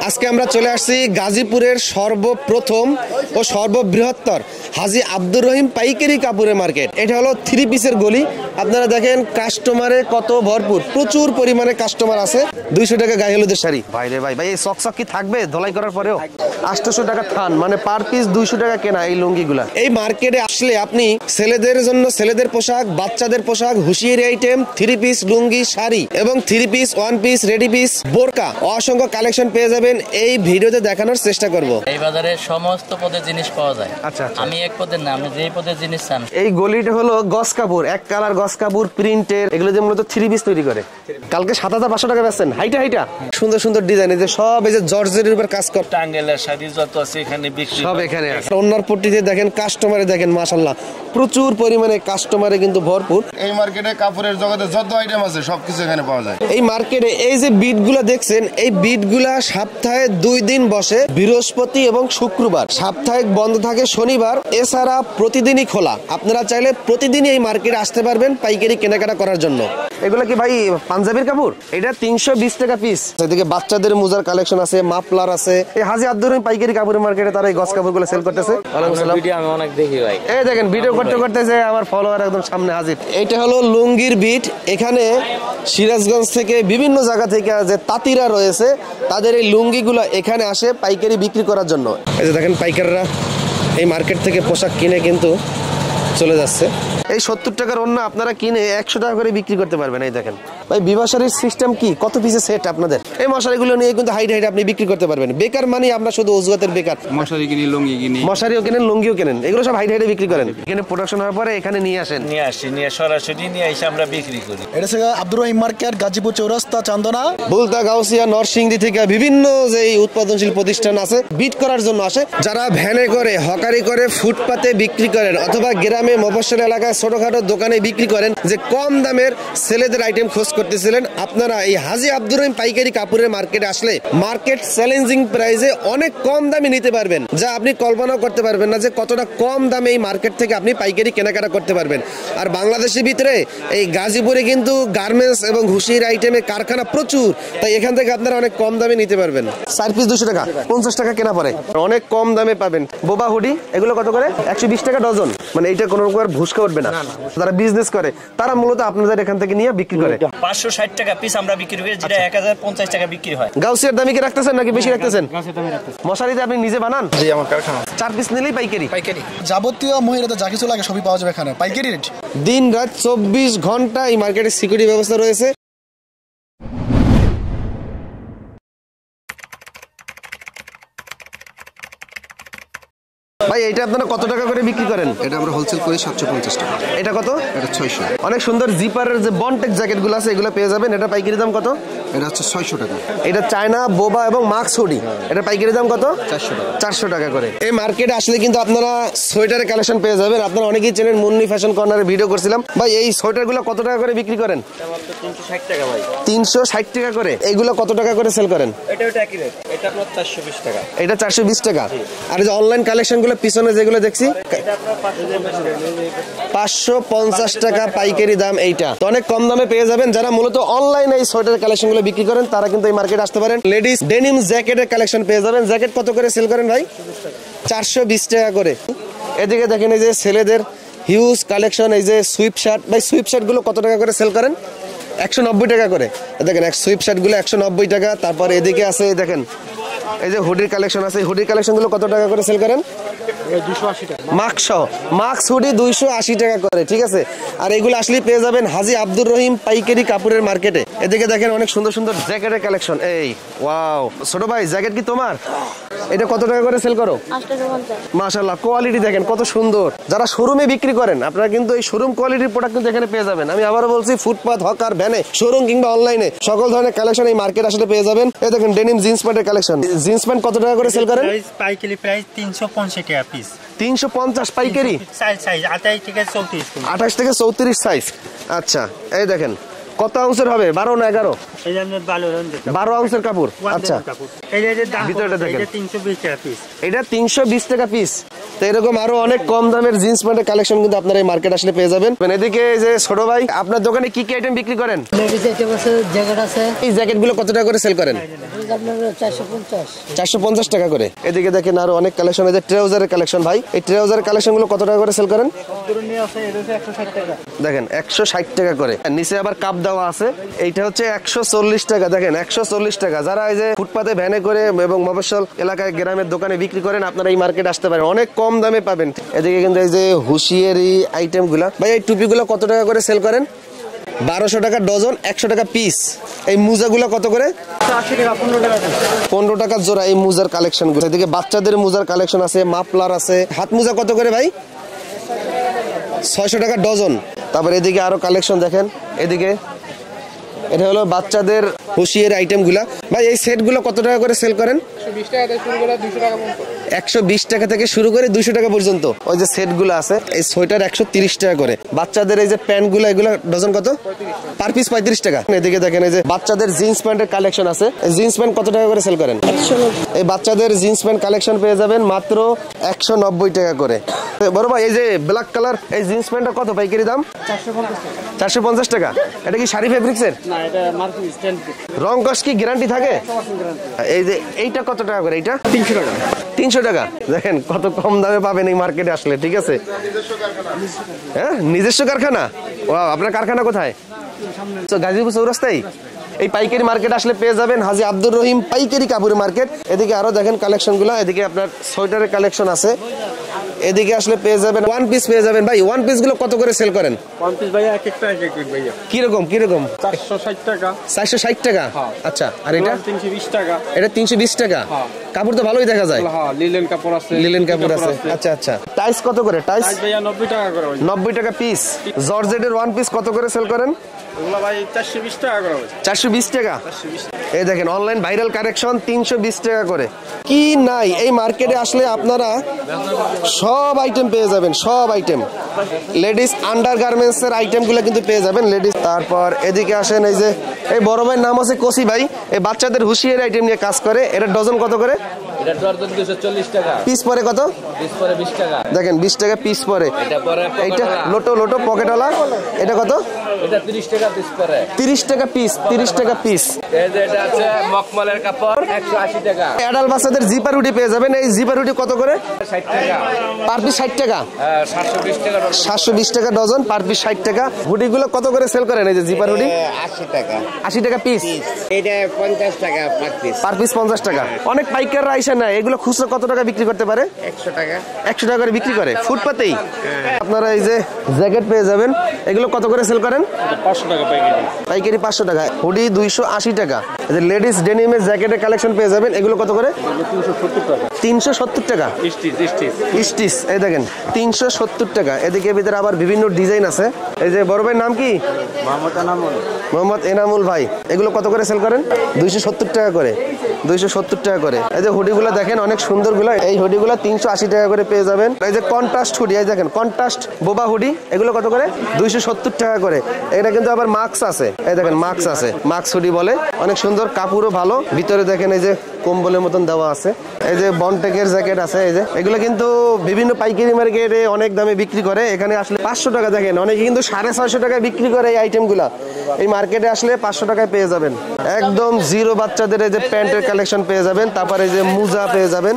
আজকে আমরা চলে আসছি গাজীপুরের সর্বপ্রথম ও সর্ববৃহত্তর হাজী আব্দুর রহিম পাইকারি কাপড়ের মার্কেট। এটা হলো 3 পিসের গলি। আপনারা দেখেন কাস্টমারে কত ভরপুর, প্রচুর পরিমাণে কাস্টমার আছে। 200 টাকা গায়ে হলুদের শাড়ি। ভাই রে ভাই, এই চকচক কি থাকবে ধলাই করার পরেও? 800 টাকা থান, মানে পার পিস 200 টাকা কেনা এই লুঙ্গিগুলা। এই মার্কেটে আসলে আপনি ছেলেদের জন্য ছেলেদের পোশাক, বাচ্চাদের পোশাক, হুঁশিয়ারি আইটেম, 3 পিস লুঙ্গি, শাড়ি এবং 3 পিস, 1 পিস, রেডি পিস, বোরকা অসংখ্য কালেকশন পেয়ে যাবেন। এই ভিডিওতে দেখানোর চেষ্টা করব। এই বাজারে সমস্ত পদের জিনিস পাওয়া যায়। আচ্ছা, আমি এক পদের না, আপনি যেই পদের জিনিস চান। এই গলিটা হলো গস কাপড়, এক কালার গস কাপড় প্রিন্টের, এগুলো যে মূলত 3 পিস তৈরি করে। কালকে 7500 টাকা বেচছেন। হাইটা সুন্দর সুন্দর ডিজাইন, এই যে সব এই যে জর্জেটের উপর কাজ করে, টাঙ্গেলের শাড়ি যত আছে এখানে বিক্রি সব এখানে আছে। অন্যার পট্টিতে দেখেন কাস্টমারে দেখেন মাশাআল্লাহ প্রচুর পরিমাণে কাস্টমারে কিন্তু ভরপুর। এই মার্কেটে কাপড়ের জগতে যত আইটেম আছে সবকিছু এখানে পাওয়া যায়। এই মার্কেটে এই যে বিটগুলা দেখছেন, এই বিটগুলা সপ্তাহে 2 দিন বসে, বৃহস্পতি এবং শুক্রবার। সাপ্তাহিক বন্ধ থাকে শনিবার। এছাড়া প্রতিদিনই খোলা। আপনারা চাইলে প্রতিদিনই এই মার্কেটে আসতে পারবেন পাইকারি কেনাকাটা করার জন্য। এগুলা কি ভাই পাঞ্জাবির কাপড়? এটা 320 টাকা পিস। এদিকে বাচ্চাদের মোজার কালেকশন আছে, মাফলার আছে। এই হাজী আব্দুর রহিম পাইকারি কাপড়ের মার্কেটে তারা এই গস কাপড়গুলো সেল করতেছে। ভিডিও আমি অনেক দেখি ভাই। এই দেখেন ভিডিও করতে করতে যে আমার ফলোয়ার একদম সামনে হাজির। এটা হলো লুঙ্গির বিট। এখানে সিরাজগঞ্জ থেকে বিভিন্ন জায়গা থেকে যে তাঁতিরা রয়েছে তাদের এই লুঙ্গিগুলো এখানে আসে পাইকারি বিক্রি করার জন্য। এই যে দেখেন পাইকাররা এই মার্কেট থেকে পোশাক কিনে কিন্তু চলে যাচ্ছে। এই 70 টাকার ওড়না আপনারা কিনে 100 টাকা করে বিক্রি করতে পারবেন। এই দেখেন ভাই বিবাসারির সিস্টেম কি, কত পিসে সেট আপনাদের। এই মশারিগুলো নিয়ে কিন্তু হাইট আপনি বিক্রি করতে পারবেন। বেকার মানে আমরা শুধু অজুহাতের বেকার। মশারি কিনি, লুঙ্গি কিনি, মশারিও কেনেন, লুঙ্গিও কেনেন, এগুলো সব হাইট বিক্রি করেন। এখানে প্রোডাকশন হওয়ার পরে এখানে নিয়ে আসেন, নিয়ে সরাসরি নিয়ে এসে আমরা বিক্রি করি। এটা হচ্ছে আব্দুর রহিম মার্কেট, গাজীপুর চৌরাস্তা, চান্দনা, বুলতা, গাউসিয়া, নরসিংদী থেকে বিভিন্ন যে উৎপাদনশীল প্রতিষ্ঠান আছে বিট করার জন্য আসে। যারা ভ্যানে করে, হকারি করে, ফুটপাতে বিক্রি করেন অথবা গ্রামে মফস্বল এলাকায় ছোটখাটো দোকানে বিক্রি করেন, যে কম দামের ছেলেদের আইটেম খোঁজ করতেছিলেন, আপনারা এই হাজী আব্দুর রহিম পাইকারি কাপড়ের মার্কেটে আসলে মার্কেট চ্যালেঞ্জিং প্রাইসে অনেক কম দামে নিতে পারবেন, যা আপনি কল্পনাও করতে পারবেন না যে কতটা কম দামে এই মার্কেট থেকে আপনি পাইকারি কেনাকাটা করতে পারবেন। আর বাংলাদেশের ভিতরে এই গাজীপুরে কিন্তু গার্মেন্টস এবং হুঁশিয়ারি আইটেমের কারখানা প্রচুর, তাই এখান থেকে আপনারা অনেক কম দামে নিতে পারবেন। 4 পিস 200 টাকা, 50 টাকা কেনা পড়ে, অনেক কম দামে পাবেন। বোবা হুডি এগুলো কত করে? 120 টাকা ডজন। মানে এইটা কোনো রকম ভুসকা উঠবে না। যারা বিজনেস করে তারা মূলত আপনাদের এখান থেকে নিয়ে বিক্রি করে। 560 টাকা পিস আমরা বিক্রি করি, যেটা 1050 টাকা বিক্রি হয়। গাউসিয়ার দামে কি রাখতেছেন নাকি বেশি রাখতেছেন? মশারিতে আপনি নিজে বানান? জি, আমার কারখানা। 4 পিস নিলেই পাইকারি। যাবতীয় মহিলাদের যা কিছু লাগে সবই পাওয়া যাবে এখানে পাইকারি রেট। দিন রাত 24 ঘন্টা এই মার্কেটে সিকিউরিটি ব্যবস্থা রয়েছে। ভাই এটা আপনারা কত টাকা করে বিক্রি করেন? এটা আমরা হোলসেল করি 750 টাকা। এটা কত? এটা 600। অনেক সুন্দর জিপারের যে বনটেক জ্যাকেটগুলো আছে এগুলো পেয়ে যাবেন। এটা পাইকারি দাম কত? এটা হচ্ছে 600 টাকা। এটা চায়না বোবা এবং মাক্স হুডি, এটা পাইকারি দাম কত? 400 টাকা। 400 টাকা করে। এই মার্কেটে আসলে কিন্তু আপনারা সোয়েটারের কালেকশন পেয়ে যাবেন। আপনারা অনেকেই চেনেন, মুন্নি ফ্যাশন কর্নারে ভিডিও করছিলাম। ভাই এই সোয়েটারগুলো কত টাকা করে বিক্রি করেন? 360 টাকা ভাই। 360 টাকা করে। এগুলো কত টাকা করে সেল করেন? এটা একই রেট। এটা আপনার 420 টাকা। এটা 420 টাকা। আর যে অনলাইন কালেকশনগুলো পিছনে যেগুলো দেখছি, এটা আপনার 550 টাকা পাইকারি দাম। এইটা তো অনেক কম দামে পেয়ে যাবেন। যারা মূলত অনলাইনে এই সোয়েটার কালেকশনগুলো বিক্রি করেন তারা কিন্তু এই মার্কেটে আসতে পারেন। লেডিস ডেনিম জ্যাকেটের কালেকশন পেয়ে যাবেন। জ্যাকেট কত করে সেল করেন ভাই? 420 টাকা করে। এদিকে দেখেন এই যে ছেলেদের হিউজ কালেকশন, এই যে সুইপ শার্ট। ভাই সুইপ শার্ট গুলো কত টাকা করে সেল করেন? 190 টাকা করে। দেখেন এক সুইপ শার্ট গুলো 190 টাকা। তারপর এদিকে আছে দেখেন এই যে হুডির কালেকশন আছে। হুডির কালেকশন গুলো কত টাকা করে সেল করেন? 280 টাকা। মাক্স হুডি 280 টাকা করে, ঠিক আছে। আর এগুলো আসলে পেয়ে যাবেন হাজী আব্দুর রহিম পাইকারি কাপড়ের মার্কেটে। এদিকে দেখেন অনেক সুন্দর সুন্দর জ্যাকেটের কালেকশন। এই ওয়াও, ছোট ভাই জ্যাকেট কি তোমার? এটা কত টাকা করে সেল করো? 850। মাশাআল্লাহ, কোয়ালিটি দেখেন কত সুন্দর। যারা শোরুমে বিক্রি করেন আপনারা কিন্তু এই শোরুম কোয়ালিটির প্রোডাক্ট কিন্তু এখানে পেয়ে যাবেন। আমি আবারও বলছি, ফুটপাত, হকার, ভ্যানে, শোরুম কিংবা অনলাইনে সকল ধরনের কালেকশন এই মার্কেট আসলে পেয়ে যাবেন। এই দেখেন ডেনিম জিন্স প্যান্টের কালেকশন। জিন্স প্যান্ট কত টাকা করে সেল করেন? পাইকারি প্রাইস 350 টাকা পিস। 350 পাইকারি। সাইজ 28 থেকে 34। 28 থেকে 34 সাইজ। আচ্ছা এই দেখেন কত আউন্সের হবে? 12 না 11? এই জন্য 12 আউন্সের কাপড়। আচ্ছা এই যে দাম ভিতরটা দেখেন। এটা 320 টাকা পিস। এটা 320 টাকা পিস। তো এরকম আরো অনেক কম দামের জিন্স প্যান্টের কালেকশন কিন্তু আপনারা এই মার্কেট আসলে পেয়ে যাবেন। এদিকে যে ছোট ভাই আপনার দোকানে কি কি আইটেম বিক্রি করেন? লেডিস আইটেম আছে, জ্যাকেট আছে। এই জ্যাকেট গুলো কত টাকা করে সেল করেন? আপনার 450 450 টাকা করে। এদিকে দেখেন আরো অনেক কালেকশন আছে, ট্রাউজারের কালেকশন ভাই। এই ট্রাউজারের কালেকশন গুলো কত টাকা করে সেল করেন? দেখেন 160 টাকা করে। নিচে আবার কাপ দেওয়া আছে, এইটা হচ্ছে 140 টাকা। দেখেন 140 টাকা। যারা এই যে ফুটপাতে ভ্যানে করে এবং মফস্বল এলাকায় গ্রামের দোকানে বিক্রি করেন, আপনারা এই মার্কেট আসতে পারেন, অনেক কম দামে পাবেন। এদিকে কিন্তু এই যে হুঁশিয়ারি আইটেম গুলা ভাই, এই টুপিগুলো কত টাকা করে সেল করেন? 1200 টাকা ডজন, 100 টাকা পিস। এই মোজাগুলো কত করে? 15 টাকা জোড়া এই মোজার কালেকশন গুলো। এদিকে বাচ্চাদের মোজার কালেকশন আছে, মাফলার আছে। হাত মোজা কত করে ভাই? 600 টাকা ডজন। তারপর এদিকে আরো কালেকশন দেখেন, এদিকে এটা হলো বাচ্চাদের হুঁশিয়ারি আইটেম গুলা। ভাই এই সেট গুলো কত টাকা করে সেল করেন? 120 টাকা থেকে শুরু করে 200 টাকা পর্যন্ত। ওই যে সেট গুলো আছে, এই সোয়েটার 130 টাকা করে। বাচ্চাদের এই যে প্যান্ট গুলো, এগুলো ডজন কত? পার পিস 35 টাকা। এদিকে দেখেন এই যে বাচ্চাদের জিন্স প্যান্টের কালেকশন আছে। এই জিন্স প্যান্ট কত টাকা করে সেল করেন? এই বাচ্চাদের জিন্স প্যান্ট কালেকশন পেয়ে যাবেন মাত্র 190 টাকা করে। বড় ভাই এই যে ব্ল্যাক কালার এই জিন্স প্যান্টটা কত পাইকারি দাম? 450 টাকা। এটা কি শাড়ি ফেব্রিক্সের? রং কস কি গ্যারান্টি থাকে? এই যে এইটা কত টাকা করে? এইটা 300 টাকা। 300 টাকা। দেখেন কত কম দামে পাবেন এই মার্কেটে আসলে। ঠিক আছে, হ্যাঁ নিজস্ব কারখানা। ওয়াও, আপনার কারখানা কোথায়? গাজীপুর চৌরাস্তায়। এই পাইকারি মার্কেট আসলে পেয়ে যাবেন হাজী আব্দুর রহিম পাইকারি কাপড়ের মার্কেট। এদিকে আরো দেখেন কালেকশন গুলা। এদিকে আপনার সোয়েটারের কালেকশন আছে। এদিকে আসলে পেয়ে যাবেন ওয়ান পিস পেয়ে যাবেন। ভাই ওয়ান পিস গুলো কত করে সেল করেন? ওয়ান পিস ভাইয়া এক একটা এক এক ভাইয়া। কিরকম কিরকম? 460 টাকা। 460 টাকা। আচ্ছা, আর এটা 320 টাকা। এটা 320 টাকা। কাপড় তো ভালোই দেখা যায়। হ্যাঁ, লিলেন কাপড় আছে। লিলেন কাপড় আছে। আচ্ছা আচ্ছা। টাইস কত করে? টাইস ভাইয়া 90 টাকা করে। 90 টাকা পিস। জর্জেটের ওয়ান পিস কত করে সেল করেন? ওগুলা ভাই 420 টাকা করে। 420 টাকা। এই দেখেন অনলাইন ভাইরাল কালেকশন 320 টাকা করে। কি নাই এই মার্কেটে আসলে আপনারা সব আইটেম পেয়ে যাবেন, সব আইটেম। লেডিস আন্ডারগার্মেন্টস এর আইটেম গুলো কিন্তু পেয়ে যাবেন লেডিস। তারপর এদিকে আসেন, এই যে এই বড় ভাইয়ের নাম আছে কোসি ভাই। এই বাচ্চাদের হুঁশিয়ারি আইটেম নিয়ে কাজ করে। এটা ডজন কত করে? এটা ডজন 240 টাকা। পিস পরে কত? পিস পরে 20 টাকা। দেখেন 20 টাকা পিস পরে। এটা পরে এইটা লোটো লোটো পকেটওয়ালা। এটা কত? এটা 30 টাকা পিস পরে। 30 টাকা পিস। 30 টাকা পিস। এই যে এটা আছে মকমলের কাপড় 180 টাকা। অ্যাডাল বাচ্চাদের জিপার হুডি পেয়ে যাবেন। এই জিপার হুডি কত করে? 60 টাকা। পার পিস 60 টাকা। 720 টাকা ডজন। 720 টাকা ডজন, পার পিস 60 টাকা। হুডি গুলো কত করে সেল করেন? এই যে জিপার হুডি 80 টাকা। 80 টাকা পিস। এটা 50 টাকা পার পিস। পার পিস 50 টাকা। অনেক পাইকাররা আইসা নেয়। এগুলো খুচরা কত টাকা বিক্রি করতে পারে? 100 টাকা। 100 টাকা করে বিক্রি করে ফুটপাতেই। আপনারা এই যে জ্যাকেট পেয়ে যাবেন। এগুলো কত করে সেল করেন? 500 টাকা পাইকারি। পাইকারি 500 টাকা। হুডি 280 টাকা। এই যে লেডিস ডেনিমের জ্যাকেটের কালেকশন পেয়ে যাবেন। এগুলো কত করে? 370 টাকা। 370 টাকা। স্টিচ এই দেখেন 370 টাকা। এদিকে ভিতরে আবার বিভিন্ন ডিজাইন আছে। এই যে বড় ভাইয়ের নাম কি? মোহাম্মদ এনামুল ভাই। এগুলো কত করে সেল করেন? 270 টাকা করে। 270 টাকা করে। এই যে হুডিগুলো দেখেন অনেক সুন্দর গুলো। এই হুডিগুলো 380 টাকা করে পেয়ে যাবেন। এই যে কন্ট্রাস্ট হুডি, এই দেখেন কন্ট্রাস্ট বোবা হুডি, এগুলো কত করে? 270 টাকা করে। এটা কিন্তু আবার মাস্ক আছে। এই দেখেন মাস্ক আছে, মাস্ক হুডি বলে। অনেক সুন্দর, কাপড়ও ভালো। ভিতরে দেখেন এই যে কম্বলের মতন দেওয়া আছে। এই যে বনটেকের জ্যাকেট আছে। এই যে এগুলো কিন্তু বিভিন্ন পাইকারি মার্কেটে অনেক দামে বিক্রি করে। এখানে আসলে 500 টাকা। দেখেন অনেকে কিন্তু 650 টাকায় বিক্রি করে এই আইটেমগুলা। এই মার্কেটে আসলে 500 টাকায় পেয়ে যাবেন। একদম জিরো বাচ্চাদের এই যে প্যান্টের কালেকশন পেয়ে যাবেন। তারপরে এই যে মোজা পেয়ে যাবেন।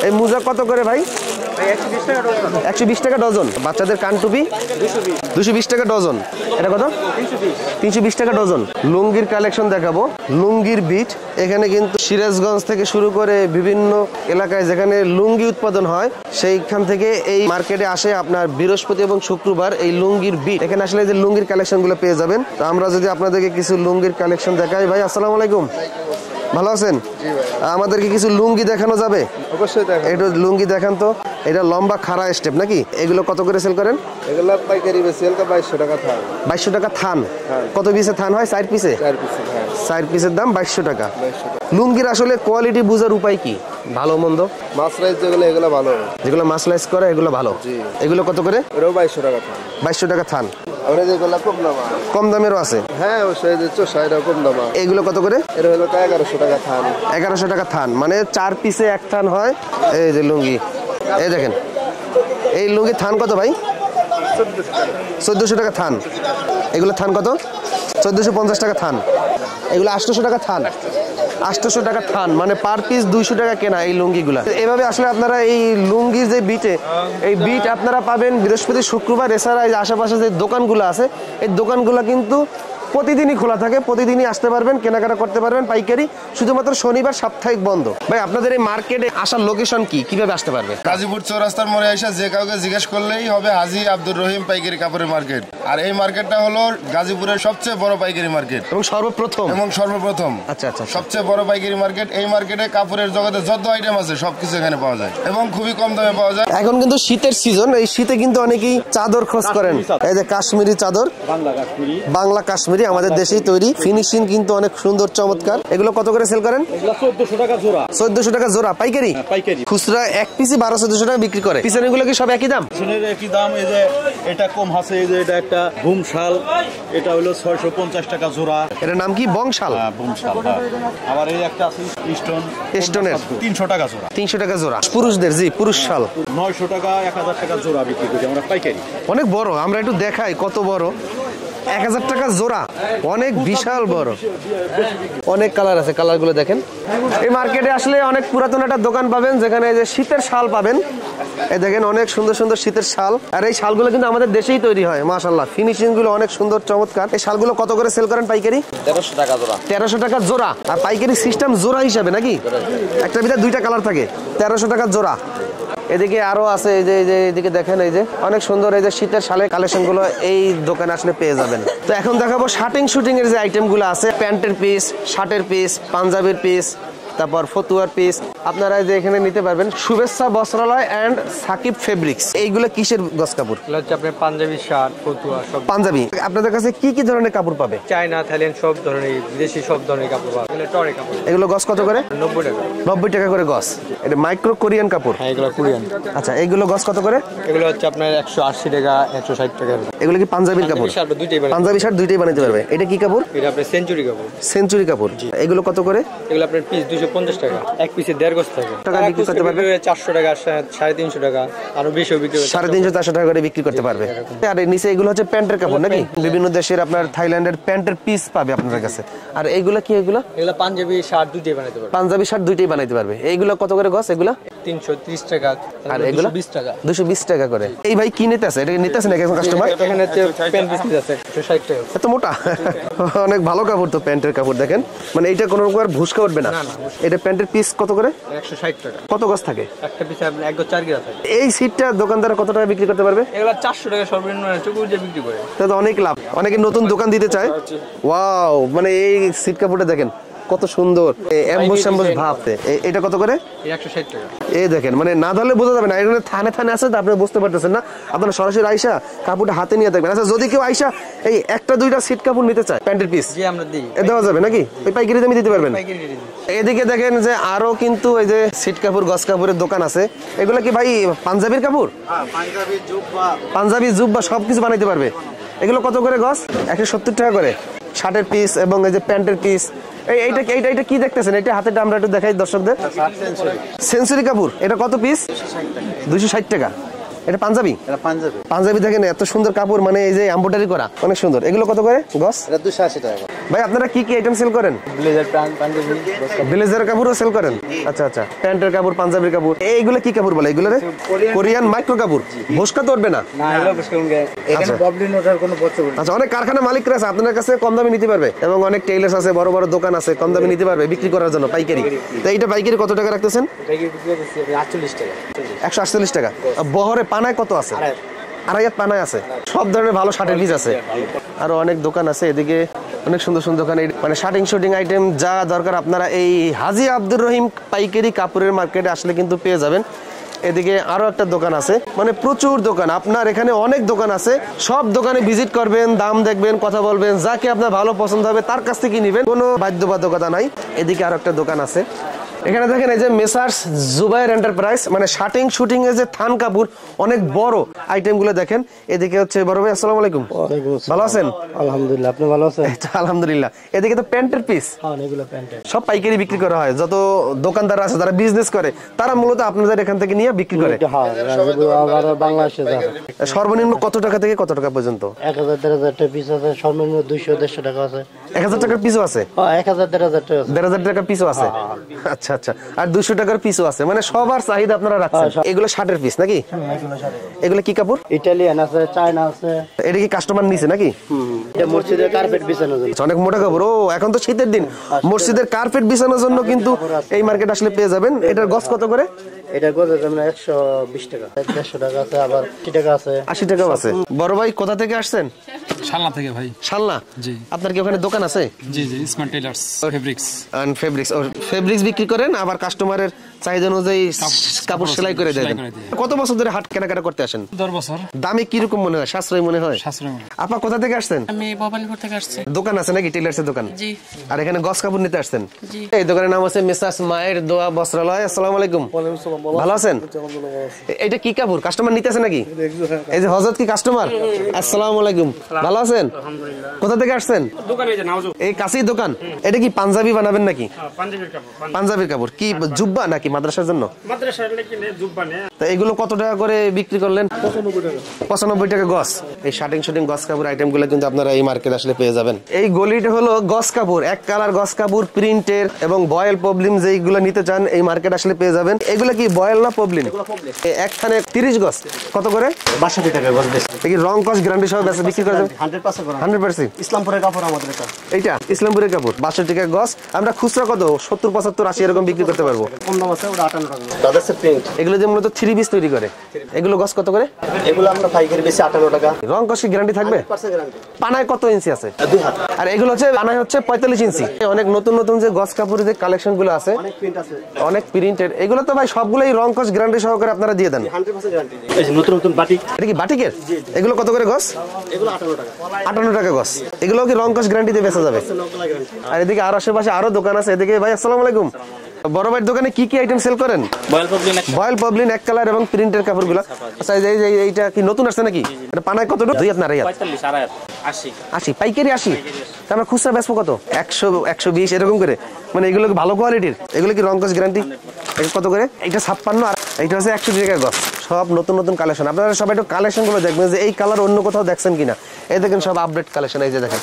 এই মোজা কত করে ভাই? 120 টাকা ডজন। বাচ্চাদের কানটুপি 220 টাকা ডজন। এটা কত? 320 টাকা ডজন। লুঙ্গির কালেকশন দেখাবো। লুঙ্গির বিট। এখানে কিন্তু সিরাজগঞ্জ থেকে শুরু করে বিভিন্ন এলাকায় যেখানে লুঙ্গি উৎপাদন হয়, সেইখান থেকে এই মার্কেটে আসে আপনার বৃহস্পতি এবং শুক্রবার এই লুঙ্গির বিট। এখানে আসলে এই যে লুঙ্গির কালেকশন গুলো পেয়ে যাবেন। তো আমরা যদি আপনাদেরকে কিছু লুঙ্গির কালেকশন দেখাই। ভাই আসসালামু আলাইকুম, ভালো আছেন? আমাদেরকে কিছু লুঙ্গি দেখানো যাবে? অবশ্যই দেখেন। একটু লুঙ্গি দেখান তো। এটা লম্বা খাড়া স্টেপ নাকি? এগুলো কত করে সেল করেন? এগুলো পাইকারি বেশি 2200 টাকা থান। 2200 টাকা থান। কত পিসে থান হয়? 4 পিসে। 4 পিস। হ্যাঁ, 4 পিসের দাম 2200 টাকা। 2200 টাকা। লুঙ্গির আসলে কোয়ালিটি বোঝার উপায় কি? ভালো মন্দ? মাসরাইজ যেগুলো এগুলো ভালো। যেগুলো মাসলাইজ করে এগুলো ভালো। এগুলো কত করে? এটাও 2200 টাকা থান। 2200 টাকা থান। আমরা যেগুলো কম দাম। কম দামেরও আছে? হ্যাঁ, অবশ্যই যে 400 কম দাম। এগুলো কত করে? এটা হলো 1100 টাকা থান। 1100 টাকা থান, মানে 4 পিসে এক থান হয়। এই যে লুঙ্গি, এই দেখেন এই লুঙ্গি থান কত ভাই? 1400 টাকা থান। এগুলো থান কত? 1450 টাকা থান। এগুলো 800 টাকা থান। 800 টাকা থান, মানে পার পিস 200 টাকা কেনা এই লুঙ্গিগুলা। এভাবে আসলে আপনারা এই লুঙ্গির যে বিটে, এই বিট আপনারা পাবেন বৃহস্পতি শুক্রবার। এছাড়া এই আশেপাশে যে দোকানগুলো আছে, এই দোকানগুলো কিন্তু প্রতিদিনই খোলা থাকে, প্রতিদিনই আসতে পারবেন, কেনাকাটা করতে পারবেন পাইকারি। শুধুমাত্র শনিবার সাপ্তাহিক বন্ধ। ভাই আপনাদের এই মার্কেটে আসার লোকেশন কি, কিভাবে আসতে পারবে? গাজীপুর চৌরাস্তার মোড়ে এসে যে কাউকে জিজ্ঞেস করলেই হবে হাজী আব্দুর রহিম পাইকারি কাপড়ের মার্কেট। আর এই মার্কেটটা হলো গাজীপুরের সবচেয়ে বড় পাইকারি মার্কেট এবং সর্বপ্রথম আচ্ছা সবচেয়ে বড় পাইকারি মার্কেট। এই মার্কেটে কাপড়ের জগতে যত আইটেম আছে সবকিছু এখানে পাওয়া যায় এবং খুবই কম দামে পাওয়া যায়। এখন কিন্তু শীতের সিজন, এই শীতে কিন্তু অনেকেই চাদর খোঁজ করেন। এই যে কাশ্মীরি চাদর, বাংলা কাশ্মীরি আমাদের দেশেই তৈরি, ফিনিশিং কিন্তু অনেক সুন্দর চমৎকার। এগুলো কত করে সেল করেন? 1400 টাকা জোড়া। 1400 টাকা জোড়া পাইকারি? পাইকারি। খুচরা এক পিসি 1200-1400 টাকা বিক্রি করে। পিছনে গুলো কি সব একই দাম? পিছনের একই দাম। এই যে এটা কম আছে, এই যে এটা একটা বুম শাল, এটা হলো 650 টাকা জোড়া। এটার নাম কি? বংশাল। বুম শাল। আবার এই একটা আছে স্টোনের 300 টাকা জোড়া। 300 টাকা জোড়া পুরুষদের, জি পুরুষ শাল। 900 টাকা 1000 টাকা জোড়া বিক্রি করি আমরা পাইকারি। অনেক বড়, আমরা একটু দেখাই কত বড়। 1000 টাকা জোড়া, অনেক বিশাল বড়। অনেক কালার আছে, কালার গুলো দেখেন। এই মার্কেটে আসলে অনেক পুরাতন একটা দোকান পাবেন, যেখানে যে শীতের শাল পাবেন। এই দেখেন অনেক সুন্দর সুন্দর শীতের শাল। আর এই শালগুলো কিন্তু আমাদের দেশেই তৈরি হয়, মাশাআল্লাহ। ফিনিশিং গুলো অনেক সুন্দর চমৎকার। এই শালগুলো কত করে সেল করেন পাইকারি? 1300 টাকা জোড়া। 1300 টাকা জোড়া। আর পাইকারি সিস্টেম জোড়া হিসাবে নাকি? একটা ভিতরে দুইটা কালার থাকে। 1300 টাকা জোড়া। এদিকে আরো আছে, এই যে এদিকে দেখেন, এই যে অনেক সুন্দর এই যে শীতের শালের কালেকশন গুলো এই দোকানে আসলে পেয়ে যাবেন। তো এখন দেখাবো শার্টিং শুটিং এর যে আইটেম গুলো আছে, প্যান্টের পিস, শার্টের পিস, পাঞ্জাবির পিস, তারপর ফতুয়ার পিস। আপনারা যে এখানে নিতে পারবেন শুভেচ্ছা বস্ত্রালয় এন্ড সাকিব ফেব্রিক্স। এইগুলো কিসের গস কাপড়? আপনার পাঞ্জাবি, শার্ট, ফতুয়া সব। পাঞ্জাবি। আপনাদের কাছে কি কি ধরনের কাপড় পাবে? চায়না, থাইল্যান্ড সব ধরনের, বিদেশি সব ধরনের কাপড় পাবে। এগুলো টরে কাপড়। এগুলো গস কত করে? 90 টাকা। 90 টাকা করে গস। এটা মাইক্রো কোরিয়ান কাপড়। হ্যাঁ, এগুলো কোরিয়ান। আচ্ছা, এইগুলো গস কত করে? এগুলো আপনার 180 টাকা, 160 টাকা। এগুলো কি পাঞ্জাবির কাপড়? শার্ট দুইটাই বানাতে। পাঞ্জাবি শার্ট দুইটাই বানাতে পারবে। এটা কি কাপড়? এটা আপনার সেঞ্চুরি কাপড়। সেঞ্চুরি কাপড়। এগুলো কত করে? এগুলো আপনার পিস 250 টাকা। এক পিসে 1.5 গজ থাকে। টাকা বিক্রি করতে পারবে? 400 টাকা, 350 টাকা, আরো বেশিও বিক্রি করে। 350-400 টাকা করে বিক্রি করতে পারবে। আর এই নিচে এগুলো হচ্ছে প্যান্টের কাপড় নাকি? বিভিন্ন দেশের আপনার থাইল্যান্ডের প্যান্টের পিস পাবে আপনাদের কাছে। আর এইগুলো কি? এগুলো পাঞ্জাবি, শার্ট দুইটাই বানাতে পারবে। পাঞ্জাবি শার্ট দুইটাই বানাতে পারবে। এইগুলো কত করে গস? এগুলো 330 টাকা। আর এগুলো 220 টাকা। 220 টাকা করে। এই ভাই কি নিতে আছে? এটা নিতে আছে নাকি এখন কাস্টমার? এখানে প্যান্ট পিস আছে 160 টাকা। এত মোটা। অনেক ভালো কাপড় তো, প্যান্টের কাপড় দেখেন। মানে এইটা কোনো রকম ভুসকা উঠবে না। এটা প্যান্টের পিস কত করে? 160 টাকা। কত গজ থাকে? একটা পিসে আপনি 1 গজ 4 গজ থাকে। এই সিটটা দোকানদার কত টাকা বিক্রি করতে পারবে? এগুলো 400 টাকা সর্বনিম্ন চকুর যে বিক্রি করে। তাহলে অনেক লাভ। অনেকে নতুন দোকান দিতে চায়। ওয়াও, মানে এই সিট কাপড়টা দেখেন কত সুন্দর, এমবোস এমবোস ভাব। এটা কত করে? 160 টাকা। এই দেখেন, মানে না ধরলে বোঝা যাবে না। এখানে থানে থানে আছে তো, আপনি বুঝতে পারতেছেন না। আপনারা সরাসরি আইসা কাপড়টা হাতে নিয়ে দেখবেন। আচ্ছা, যদি কেউ আইসা এই একটা দুইটা সিট কাপড় নিতে চায় প্যান্টের পিস, জি আমরা দিই। দেওয়া যাবে নাকি? ওই পাইকারি দামে দিতে পারবেন? পাইকারি দিই। এদিকে দেখেন যে আরো কিন্তু এই যে সিট কাপড়, গস কাপড়ের দোকান আছে। এগুলো কি ভাই পাঞ্জাবির কাপড়? পাঞ্জাবি, জুব্বা সবকিছু বানাইতে পারবে। এগুলো কত করে গস? 170 টাকা করে। শার্টের পিস এবং এই যে প্যান্টের পিস। এইটা কি দেখতেছেন? এটা হাতেটা আমরা একটু দেখাই দর্শকদের। সেঞ্চুরি কাপড়। এটা কত পিস? 260 টাকা। এটা পাঞ্জাবি? পাঞ্জাবি দেখেন এত সুন্দর কাপড়, মানে এই যে এমব্রয়ডারি করা, অনেক সুন্দর। এগুলো কত করে গস? এটা 280 টাকা। ভাই আপনারা কি কি আইটেম সেল করেন? ব্লেজার, পাঞ্জাবি, ব্লেজার কাপড়ও সেল করেন? আচ্ছা আচ্ছা, প্যান্টের কাপড়, পাঞ্জাবির কাপড়। এইগুলো কি কাপড় বলে? এগুলো কোরিয়ান মাইক্রো কাপড়। ভুসকা তো উঠবে না? না, এগুলো বুঝকে এখানে প্রবলেম ওঠার কোনো প্রশ্ন নেই। আচ্ছা, অনেক কারখানা মালিকরা আছে আপনার কাছে কম দামে নিতে পারবে, এবং অনেক টেইলার্স আছে, বড় বড় দোকান আছে, কম দামে নিতে পারবে বিক্রি করার জন্য পাইকারি। তো এইটা পাইকারি কত টাকা রাখতেছেন? পাইকারি বিক্রি করতেছি 48 টাকা। 148 টাকা। বহরে পানায় কত আছে? 2.5 পানায় আছে। সব ধরনের ভালো শার্টের পিস আছে। আরো অনেক দোকান আছে এদিকে, অনেক সুন্দর সুন্দর দোকান। মানে শার্টিং শুটিং আইটেম যা দরকার আপনারা এই হাজী আব্দুর রহিম পাইকারি কাপড়ের মার্কেটে আসলে কিন্তু পেয়ে যাবেন। এদিকে আরো একটা দোকান আছে, মানে প্রচুর দোকান। আপনার এখানে অনেক দোকান আছে, সব দোকানে ভিজিট করবেন, দাম দেখবেন, কথা বলবেন, যাকে আপনার ভালো পছন্দ হবে তার কাছ থেকে নিবেন, কোনো বাধ্যবাধকতা নাই। এদিকে আরো একটা দোকান আছে, এখানে দেখেন এই যে মেসার্স জুবাইর এন্টারপ্রাইজ, মানে শার্টিং শুটিং এর যে থান কাপড় অনেক বড় আইটেম গুলো দেখেন। এদিকে হচ্ছে বড় ভাই, আসসালামু আলাইকুম। ভালো আছেন? আলহামদুলিল্লাহ, আপনি ভালো আছেন? আলহামদুলিল্লাহ। এদিকে তো প্যান্টের পিস, এগুলো প্যান্টের সব পাইকারি বিক্রি করা হয়। যত দোকানদার আছে যারা বিজনেস করে তারা মূলত আপনাদের এখান থেকে নিয়ে বিক্রি করে। বাংলাদেশে সর্বনিম্ন কত টাকা থেকে কত টাকা পর্যন্ত? 1000-1500 টাকা পিস আছে, সর্বনিম্ন 200-150 টাকা আছে। 1000 টাকার পিসও আছে? 1000-1500 টাকা আছে। 1500 টাকার পিসও আছে। আচ্ছা আচ্ছা, আর 200 টাকার পিসও আছে, মানে সবার চাহিদা আপনারা রাখছেন। এগুলো শার্টের পিস নাকি? এগুলো কি কাপড়? ইটালিয়ান আছে, চায়না আছে। এটা কি কাস্টমার নিছে নাকি? এটা মসজিদের কার্পেট বিছানোর জন্য। অনেক মোটা কাপড়। ও, এখন তো শীতের দিন, মসজিদের কার্পেট বিছানোর জন্য কিন্তু এই মার্কেট আসলে পেয়ে যাবেন। এটার গজ কত করে? এটা গজ যেমন 120 টাকা, 150 টাকা আছে, আবার 80 টাকা আছে, 80 টাকাও আছে। বড় ভাই কোথা থেকে আসছেন? শালনা থেকে ভাই। শালনা? জি। আপনার কি ওখানে দোকান আছে? জি জি, smart tailors fabrics and fabrics. ও, ফেব্রিক্স বিক্রি করেন, আবার কাস্টমারের চাহিদা অনুযায়ী কাপড় সেলাই করে দেন। কত বছর ধরে হাট কেনাকাটা করতে আসেন? 10 বছর। দামে কি রকম মনে হয়? সাশ্রয় মনে হয়? শাস্ত্র আপা কোথা থেকে আসছেন? আমি ভবানীপুর থেকে আসছি। দোকান আছে নাকি, টেলার্সের দোকান? জি। আর এখানে গস কাপড় নিতে আসছেন? জি। এই দোকানের নাম আছে মেসার্স মায়ের দোয়া বস্ত্রালয়। আসসালামু আলাইকুম। ভালো আছেন? এটা কি কাপড়? কাস্টমার নিতে আছে নাকি? এই যে হযরত কি কাস্টমার? আসসালামু আলাইকুম। ভালো আছেন? কোথা থেকে আসছেন? দোকানে যে নাও এই কাছেই দোকান। এটা কি পাঞ্জাবি বানাবেন নাকি? পাঞ্জাবির কাপড়। পাঞ্জাবির কাপড় কি জুব্বা নাকি মাদ্রাসার জন্য? মাদ্রাসার লেকিনে জুব্বা নে। তা এগুলো কত টাকা করে বিক্রি করলেন? 95 টাকা গস। এই শার্টিং শুটিং গস কাপড় আইটেম গুলো কিন্তু আপনারা এই মার্কেট আসলে পেয়ে যাবেন। এই গলিটা হলো গস কাপড়, এক কালার গস কাপড়, প্রিন্টের এবং বয়েল পবলিন যেইগুলো নিতে চান এই মার্কেট আসলে পেয়ে যাবেন। এগুলো কি বয়েল না পবলিন? একখানে 30 গস কত করে? 62 টাকা গজ বেশি। কি রং কস গ্যারান্টি সহ বেচা বিক্রি করে দেন? 100% করা। 100%। ইসলামপুরের কাপড় আমাদের এটা। এইটা ইসলামপুরের কাপড় 62 টাকা গস। আমরা খুচরা কত 70, 75, 80 এরকম বিক্রি করতে পারবো। কম দাম আছে, ওটা 58 টাকা। দাদাসের প্রিন্ট এগুলো যে মূলত 3 পিস তৈরি করে, এগুলো গস কত করে? এগুলো আমরা পাইকারি বেশি 58 টাকা। রং কস কি গ্যারান্টি থাকবে? 100% গ্যারান্টি। পানায় কত ইঞ্চি আছে? 2 হাত। আর এগুলো হচ্ছে পানায় হচ্ছে 45 ইঞ্চি। অনেক নতুন নতুন যে গস কাপড়ের যে কালেকশন গুলো আছে, অনেক প্রিন্ট আছে, অনেক প্রিন্টেড। এগুলো তো ভাই সবগুলোই রং কস গ্যারান্টি সহকারে আপনারা দিয়ে দেন। 100% গ্যারান্টি। এই যে নতুন নতুন বাটিক। এটা কি বাটিকের? এগুলো কত করে গস? এগুলো 58 টাকা। 58 টাকা গস। এগুলো কি রং কস গ্যারান্টি দিয়ে বেচা যাবে? আর এদিকে আর আশেপাশে আরো দোকান আছে। এদিকে ভাই আসসালামু আলাইকুম। বড় ভাইয়ের দোকানে কি কি আইটেম সেল করেন? বয়েল পবলিন এক কালার এবং প্রিন্টের কাপড়গুলো। আচ্ছা, এইটা কি নতুন আসছে নাকি? এটা পানায় কত? 2 হাত না 2 হাত? 45 80 80 পাইকারি 80। আমরা খুচরা বেচবো কত? 100, 120 এরকম করে। মানে এগুলো কি ভালো কোয়ালিটির? এগুলো কি রং কস গ্যারান্টি? এটা কত করে? এটা 56 আর এটা হচ্ছে 100 টাকা গস। সব নতুন নতুন কালেকশন। আপনারা সবাই একটু কালেকশন গুলো দেখবেন যে এই কালার অন্য কোথাও দেখছেন কিনা। এই দেখেন সব আপডেট কালেকশন। এই যে দেখেন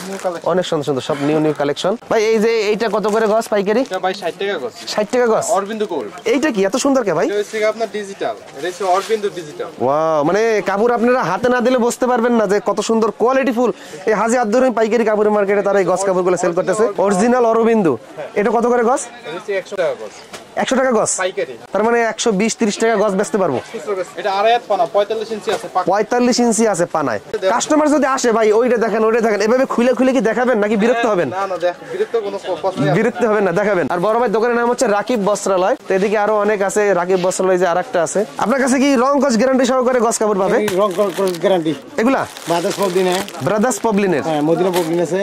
অনেক সুন্দর সুন্দর সব নিউ নিউ কালেকশন। ভাই এই যে এইটা কত করে গস পাইকারি? এটা ভাই 60 টাকা গস। 60 টাকা গস। অরবিন্দু গোল্ড। এইটা কি এত সুন্দর কে ভাই? এটা হচ্ছে আপনার ডিজিটাল। এটা হচ্ছে অরবিন্দু ডিজিটাল। ওয়াও, মানে কাপড় আপনারা হাতে না দিলে বুঝতে পারবেন না যে কত সুন্দর কোয়ালিটি ফুল। এই হাজি আব্দুর রহিম পাইকারি কাপড়ের মার্কেটে তারা এই গস কাপড়গুলো সেল করতেছে। অরিজিনাল অরবিন্দু। এটা কত করে গস? এটা হচ্ছে 100 টাকা গস। 100 টাকা গস পাইকারি। তার মানে 120-30 টাকা গস বেচতে পারবো। এটা আড়াই হাত পানা 45 ইঞ্চি আছে। 45 ইঞ্চি আছে পানায়। কাস্টমার যদি আসে ভাই ওইটা দেখেন ওইটা দেখেন এভাবে খুলে খুলে কি দেখাবেন নাকি বিরক্ত হবেন? না না, দেখ বিরক্ত কোনো প্রশ্ন নেই। বিরক্ত হবেন না, দেখাবেন। আর বড় ভাই দোকানের নাম হচ্ছে রাকিব বস্ত্রালয়। তো এদিকে আরো অনেক আছে। রাকিব বস্ত্রালয় যে আরেকটা আছে। আপনার কাছে কি রং কস গ্যারান্টি সহকারে গস কাপড় পাবে? রং গ্যারান্টি। এগুলা বাদাস পবলিনে। ব্রাদার্স পবলিনের। হ্যাঁ, মদিনা পবলিন আছে।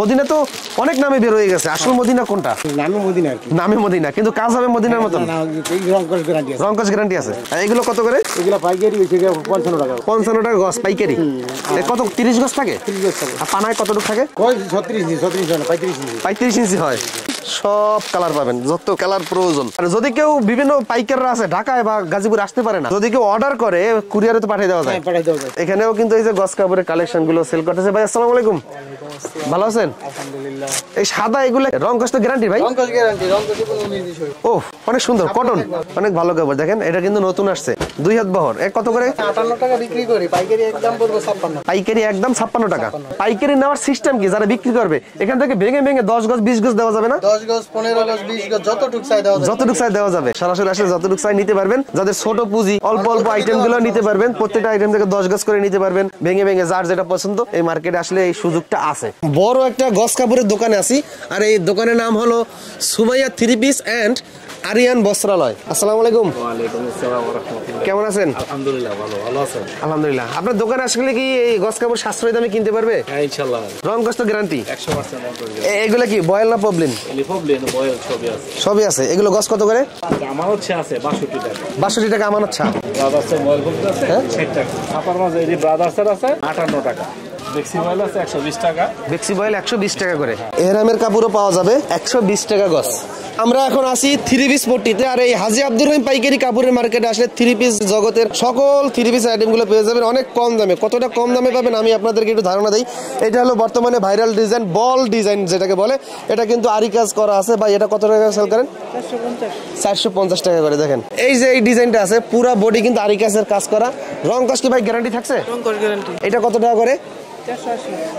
মদিনা তো অনেক নামে বের হয়ে গেছে। আসল মদিনা কোনটা? নামে মদিনা আর কি। নামে মদিনা কিন্তু কাজ হবে মদিনার মতন। না, এই রং গ্যারান্টি আছে। রং কস গ্যারান্টি আছে। আর এগুলো কত করে? এগুলা পাইকারি হইছে 55 টাকা। 55 টাকা গস পাইকারি। কত 30 গস থাকে? 30 গজ থাকে। আর পানায় কতটুকু থাকে? কই 36 ইঞ্চি, 35 না 35 ইঞ্চি। 35 ইঞ্চি হয়। সব কালার পাবেন, যত কালার প্রয়োজন। আর যদি কেউ বিভিন্ন পাইকাররা আছে ঢাকায় বা গাজীপুর আসতে পারে না, যদি কেউ অর্ডার করে কুরিয়ারে তো পাঠিয়ে দেওয়া যায়। পাঠিয়ে দেওয়া যায়। এখানেও কিন্তু এই যে গস কাপড়ের কালেকশন গুলো সেল করতেছে। ভাই আসসালামু আলাইকুম। ভালো আছেন? আলহামদুলিল্লাহ। এই সাদা এগুলো রং কস তো গ্যারান্টি ভাই? রং কস গ্যারান্টি, রং কস কোনো নির্দিষ্ট। ও অনেক সুন্দর কটন, অনেক ভালো কাপড়। দেখেন এটা কিন্তু নতুন আসছে 2 হাত বহর। কত করে? 58 টাকা বিক্রি করি, পাইকারি একদম পড়বে 56। পাইকারি একদম 56 টাকা। পাইকারি নেওয়ার সিস্টেম কি? যারা বিক্রি করবে এখান থেকে ভেঙে ভেঙে 10 গজ 20 গজ দেওয়া যাবে না? 10 গজ 15 গজ 20 গজ যতটুকু চাই দেওয়া যাবে। যতটুকু চাই দেওয়া যাবে। সরাসরি আসলে যতটুকু চাই নিতে পারবেন। যাদের ছোট পুঁজি অল্প অল্প আইটেম গুলো নিতে পারবেন। প্রত্যেকটা আইটেম থেকে 10 গজ করে নিতে পারবেন। ভেঙে ভেঙে যার যেটা পছন্দ এই মার্কেটে আসলে এই সুযোগটা আছে। বড় একটা গস কাপড়ের দোকানে আছি। আর এই দোকানের নাম হলো সুমাইয়া 3 পিস এন্ড আরিয়ান বস্ত্রালয়। আসসালামু আলাইকুম। ওয়ালাইকুম আসসালাম ওয়া রাহমাতুল্লাহ। কেমন আছেন? আলহামদুলিল্লাহ ভালো আছেন? আলহামদুলিল্লাহ। আপনার দোকানে আসলে কি এই গস কাপড় সাশ্রয়ী দামে কিনতে পারবে? হ্যাঁ ইনশাআল্লাহ। রং কষ্ট গ্যারান্টি 100% মন্টরি। এগুলো কি বয়েল না পবলিন? লিফবলেন বয়েল সবই আছে। সবই আছে। এগুলো গস কত করে? আমার হচ্ছে আছে 62 টাকা। 62 টাকা আমানত ছা। ব্রাদার্সের বয়েল বলতে আছে 60 টাকা। ছাপার মাঝে এই ব্রাদার্সের আছে 58 টাকা। বেক্সি বয়েল আছে 120 টাকা। বেক্সি বয়েল 120 টাকা করে। এহরামের কাপড়ও পাওয়া যাবে 120 টাকা গস। আমরা এখন আছি থ্রি পিস পট্টিতে, আর এই হাজী আব্দুর রহিম পাইকারি কাপড়ের মার্কেটে আসলে থ্রি পিস জগতের সকল থ্রি পিস আইটেমগুলো পেয়ে যাবেন অনেক কম দামে। কতটা কম দামে পাবেন আমি আপনাদেরকে একটু ধারণা দিই। এটা হলো বর্তমানে ভাইরাল ডিজাইন, বল ডিজাইন যেটাকে বলে। এটা কিন্তু আরি কাজ করা আছে। ভাই এটা কত টাকা সেল করেন? 450 টাকা করে। দেখেন এই যে এই ডিজাইনটা আছে, পুরো বডি কিন্তু আরি কাজের কাজ করা। রং কাজ কি ভাই গ্যারান্টি থাকছে? এটা কত টাকা করে?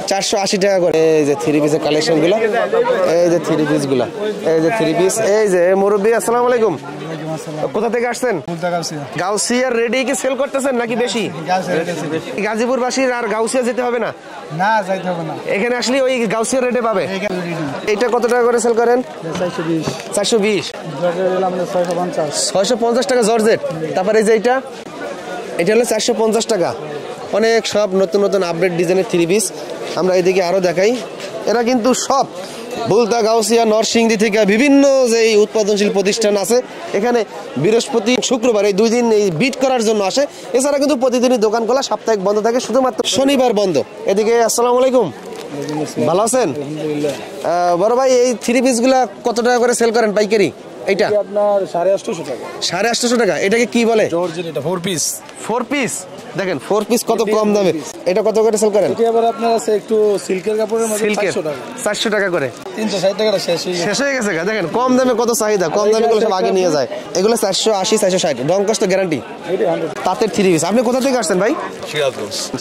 480 টাকা করে। এই যে থ্রি পিসের কালেকশন গুলো, এই যে থ্রি পিস গুলা, এই যে থ্রি পিস। এই যে মুরব্বী আসসালামু আলাইকুম, কোথা থেকে আসছেন? গাউসিয়ার রেডি কি সেল করতেছেন নাকি বেশি? গাজীপুর বাসীর আর গাউসিয়া যেতে হবে না? না, যাইতে হবে না। এখানে আসলে ওই গাউসিয়ার রেটে পাবে। এটা কত টাকা করে সেল করেন? 420। 650 টাকা জর্জেট। তারপরে এই যে এটা হলো 450 টাকা। অনেক সব নতুন নতুন আপডেট ডিজাইনের থ্রি পিস আমরা এদিকে আরো দেখাই। এরা কিন্তু সব বুলতা, গাউসিয়া, নরসিংদী থেকে বিভিন্ন যে উৎপাদনশীল প্রতিষ্ঠান আছে এখানে বৃহস্পতি শুক্রবার এই 2 দিন এই বিট করার জন্য আসে। এছাড়া কিন্তু প্রতিদিনই দোকান খোলা, সাপ্তাহিক বন্ধ থাকে, শুধুমাত্র শনিবার বন্ধ। এদিকে আসসালামু আলাইকুম, ভালো আছেন? বড় ভাই এই থ্রি পিস গুলা কত টাকা করে সেল করেন পাইকারি? এইটা আপনার 850 টাকা। 850 টাকা। এটাকে কি বলে? জর্জেট। এটা 4 পিস। 4 পিস। দেখেন 4 পিস কত কম দামে। এটা কত করে সেল করেন? এটা আবার আপনার আছে একটু সিল্কের কাপড়ের মধ্যে 400 টাকা। 400 টাকা করে। 360 টাকাটা শেষ হয়ে গেছে। দেখেন কম দামে কত চাহিদা, কম দামে গুলো সব আগে নিয়ে যায়। এগুলো 480 460। রং কষ্ট গ্যারান্টি। তাঁতের থ্রি পিস। আপনি কোথা থেকে আসছেন ভাই?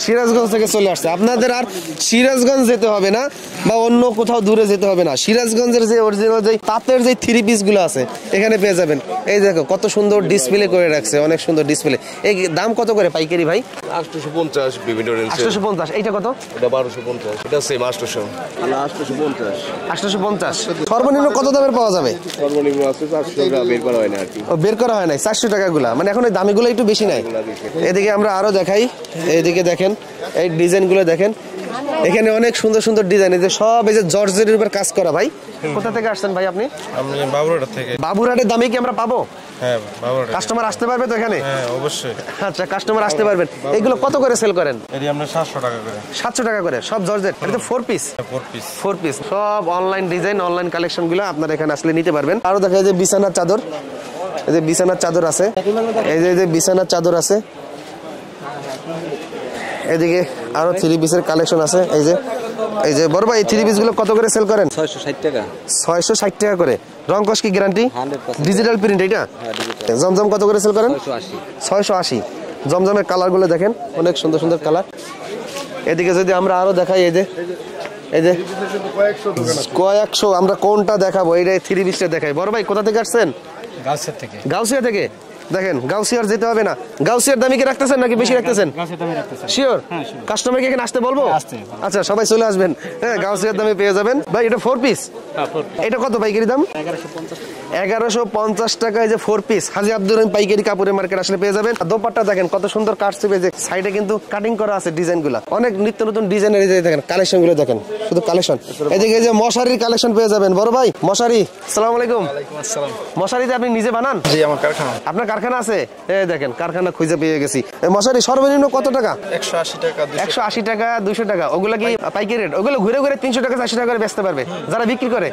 সিরাজগঞ্জ থেকে চলে আসছে। আপনাদের আর সিরাজগঞ্জ যেতে হবে না বা অন্য কোথাও দূরে যেতে হবে না। সিরাজগঞ্জের যে অরিজিনাল যে তাঁতের যে থ্রি পিস গুলো আছে এখানে পেয়ে যাবেন। এই দেখো কত সুন্দর ডিসপ্লে করে রাখছে, অনেক সুন্দর ডিসপ্লে। এই দাম কত করে পাইকারি ভাই? 850 বিভিন্ন রেঞ্জে। 850। এইটা কত? এটা 1250। এটা সেম 800। 850। 850। সর্বনিম্ন কত দামের পাওয়া যাবে? সর্বনিম্ন আছে 400 টাকা, বের করা হয় না আর কি। বের করা হয় নাই 400 টাকা গুলা, মানে এখন ওই দামিগুলো একটু বেশি নাই। এদিকে আমরা আরো দেখাই। এইদিকে দেখেন এই ডিজাইন গুলো দেখেন, এখানে অনেক সুন্দর সুন্দর ডিজাইন। এই যে সব এই যে জর্জেটের উপর কাজ করা। ভাই কোথা থেকে আসছেন ভাই আপনি? আমি বাবুরহাট থেকে। বাবুরহাটের দামে কি আমরা পাবো? হ্যাঁ বাবুরহাট। কাস্টমার আসতে পারবে তো এখানে? হ্যাঁ অবশ্যই। আচ্ছা কাস্টমার আসতে পারবেন। এগুলো কত করে সেল করেন? এটি আমরা 700 টাকা করে। 700 টাকা করে সব জর্জেট। এটা তো 4 পিস। 4 পিস সব অনলাইন ডিজাইন, অনলাইন কালেকশন গুলো আপনারা এখানে আসলে নিতে পারবেন। আরো দেখা যায় যে বিছানার চাদর, এই যে বিছানার চাদর আছে, এই যে বিছানার চাদর আছে। এদিকে আরো থ্রি পিসের কালেকশন আছে। এই যে বড় ভাই এই থ্রি পিস গুলো কত করে সেল করেন? 660 টাকা। 660 টাকা করে। রং কস কি গ্যারান্টি? 100%। ডিজিটাল প্রিন্ট এটা? জমজম কত করে সেল করেন? 680। জমজমের কালার গুলো দেখেন, অনেক সুন্দর সুন্দর কালার। এদিকে যদি আমরা আরো দেখাই, এই যে কয়েকশো, আমরা কোনটা দেখাবো? এইটা থ্রি পিসটা দেখাই। বড় ভাই কোথা থেকে আসছেন? গাউসিয়া থেকে। দেখেন গাউসিয়ার যেতে হবে না। গাউসিয়ার দামি কি রাখতেছেন নাকি বেশি রাখতেছেন? শিওর? কাস্টমারকে এখানে আসতে বলবো? আচ্ছা সবাই চলে আসবেন। হ্যাঁ গাউসিয়ার দামে পেয়ে যাবেন। ভাই এটা 4 পিস। এটা কত পাইকারি দাম? 1150 টাকায় যে 4 পিস হাজী আব্দুর রহিম পাইকারি কাপড়ের মার্কেট আসলে পেয়ে যাবেন। দোপাট্টা দেখেন কত সুন্দর কাটছে, যে সাইডে কিন্তু কাটিং করা আছে ডিজাইন গুলা, অনেক নিত্য নতুন ডিজাইনের। দেখেন কালেকশন গুলো দেখেন, শুধু কালেকশন। এদিকে যে মশারির কালেকশন পেয়ে যাবেন। বড় ভাই মশারি। আসসালামু আলাইকুম। মশারিতে আপনি নিজে বানান? জি আমার কারখানা। আপনার কারখানা আছে? এই দেখেন কারখানা খুঁজে পেয়ে গেছি। মশারি সর্বনিম্ন কত টাকা? 180 টাকা। 180 টাকা, 200 টাকা। ওগুলা কি পাইকারি রেট? ওগুলো ঘুরে ঘুরে 300 টাকা 400 টাকা করে বেচতে পারবে যারা বিক্রি করে।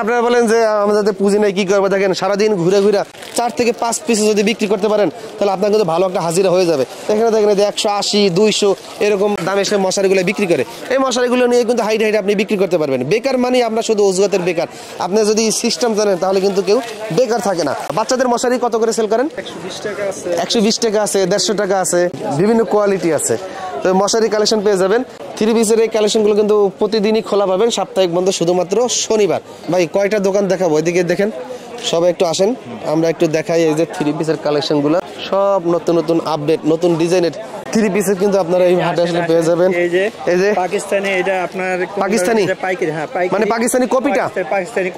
আপনারা বলেন যে আমাদের পুঁজি নেই, কি করবো? দেখেন সারাদিন ঘুরে ঘুরে 4 থেকে 5 পিস যদি বিক্রি করতে পারেন তাহলে আপনার কিন্তু ভালো একটা হাজিরা হয়ে যাবে। এখানে দেখেন 180 200 এরকম দামে সে মশারিগুলো বিক্রি করে। এই মশারিগুলো নিয়ে কিন্তু হাইট আপনি বিক্রি করতে পারবেন। বেকার মানে আপনার শুধু অজুহাতের বেকার। আপনি যদি সিস্টেম জানেন তাহলে কিন্তু কেউ বেকার থাকে না। বাচ্চাদের মশারি কত করে সেল করেন? 120 টাকা আছে, 120 টাকা আছে, 150 টাকা আছে, বিভিন্ন কোয়ালিটি আছে। তো মশারি কালেকশন পেয়ে যাবেন। থ্রি পিসের এই কালেকশনগুলো কিন্তু প্রতিদিনই খোলা পাবেন, সাপ্তাহিক বন্ধ শুধুমাত্র শনিবার। ভাই কয়টা দোকান দেখাবো? এদিকে দেখেন, সবাই একটু আসেন, আমরা একটু দেখাই। এই যে থ্রি পিসের কালেকশনগুলো সব নতুন নতুন আপডেট, নতুন ডিজাইনের থ্রি পিসের কিন্তু আপনারা এই হাটে আসলে পেয়ে যাবেন। এই যে পাকিস্তানি, এটা আপনার পাকিস্তানি পাইকারি, হ্যাঁ পাইকারি, মানে পাকিস্তানি কপিটা, পাকিস্তানি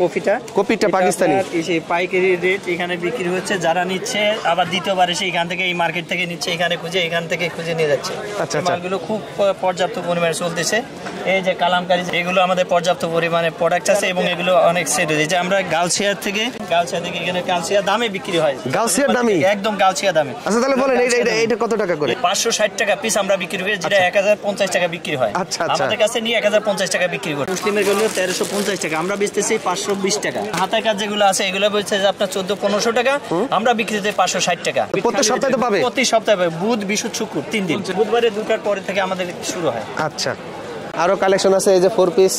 কপিটা পাকিস্তানি এই পাইকারি রেট এখানে বিক্রি হচ্ছে। যারা নিচ্ছে আবার দ্বিতীয়বার এসে এখান থেকে এই মার্কেট থেকে নিচ্ছে, এখানে এখান থেকে খুঁজে নিয়ে যাচ্ছে। আচ্ছা, মালগুলো খুব পর্যাপ্ত পরিমাণে চলতেছে। এই যে কালামকারী, এগুলো আমাদের পর্যাপ্ত পরিমাণে প্রোডাক্ট আছে এবং এগুলো অনেক সেট হয়েছে। যে আমরা গাউছিয়া থেকে এখানে গাউছিয়া দামে বিক্রি হয়, গাউছিয়া দামে, একদম গাউছিয়া দামে। আচ্ছা তাহলে বলেন এইটা কত টাকা করে? 560 টাকা পিস আমরা বিক্রি করি, যেটা 1050 টাকা বিক্রি হয়। আচ্ছা, আমাদের কাছে নিয়ে 1050 টাকা বিক্রি করি। মুসলিমের গুলো 1350 টাকা, আমরা বেচতেছি 520 টাকা। হাতের কাজ যেগুলো আছে এগুলো বলছে যে আপনার 1400-1500 টাকা, আমরা বিক্রি দিতে 560 টাকা। প্রতি সপ্তাহে তো পাবে? প্রতি সপ্তাহে পাবে, বুধ বৃহস্পতি শুক্র 3 দিন। বুধবারে 2টার পরে থেকে আমাদের শুরু হয়। আচ্ছা, আরো কালেকশন আছে। এই যে 4 পিস,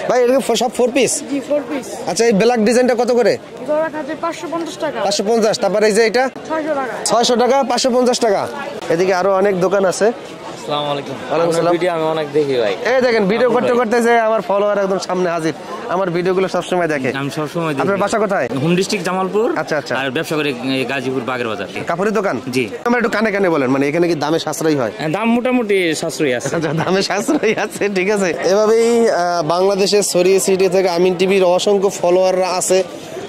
ভাই এটা সব 4 পিস? জি 4 পিস। আচ্ছা, এই ব্ল্যাক ডিজাইনটা কত করে? এগুলো কাছে 550 টাকা। 550। তারপরে এই যে এটা 600 টাকা। 600 টাকা, 550 টাকা। এদিকে আরো অনেক দোকান আছে। আসসালামু আলাইকুম। ওয়ালাইকুম আসসালাম। ভিডিও আমি অনেক দেখি ভাই। এই দেখেন ভিডিও করতে করতে যে আমার ফলোয়ার একদম সামনে হাজির, আমার ভিডিওগুলো সব সময় দেখে। আমি সব সময় দেখি। আপনার বাসা কোথায়? Home district Jamalpur. আচ্ছা আচ্ছা। আর ব্যবসা করে গাজীপুর বাগের বাজার। কাপড়ের দোকান? জি। আমরা একটু কানে কানে বলেন, মানে এখানে কি দামে সাশ্রয়ী হয়? দাম মোটামুটি সাশ্রয়ী আছে। আচ্ছা, দামে সাশ্রয়ী আছে, ঠিক আছে। এভাবেই বাংলাদেশের ছড়িয়ে ছিটিয়ে থেকে আমিন টিভির অসংখ্য ফলোয়াররা আছে,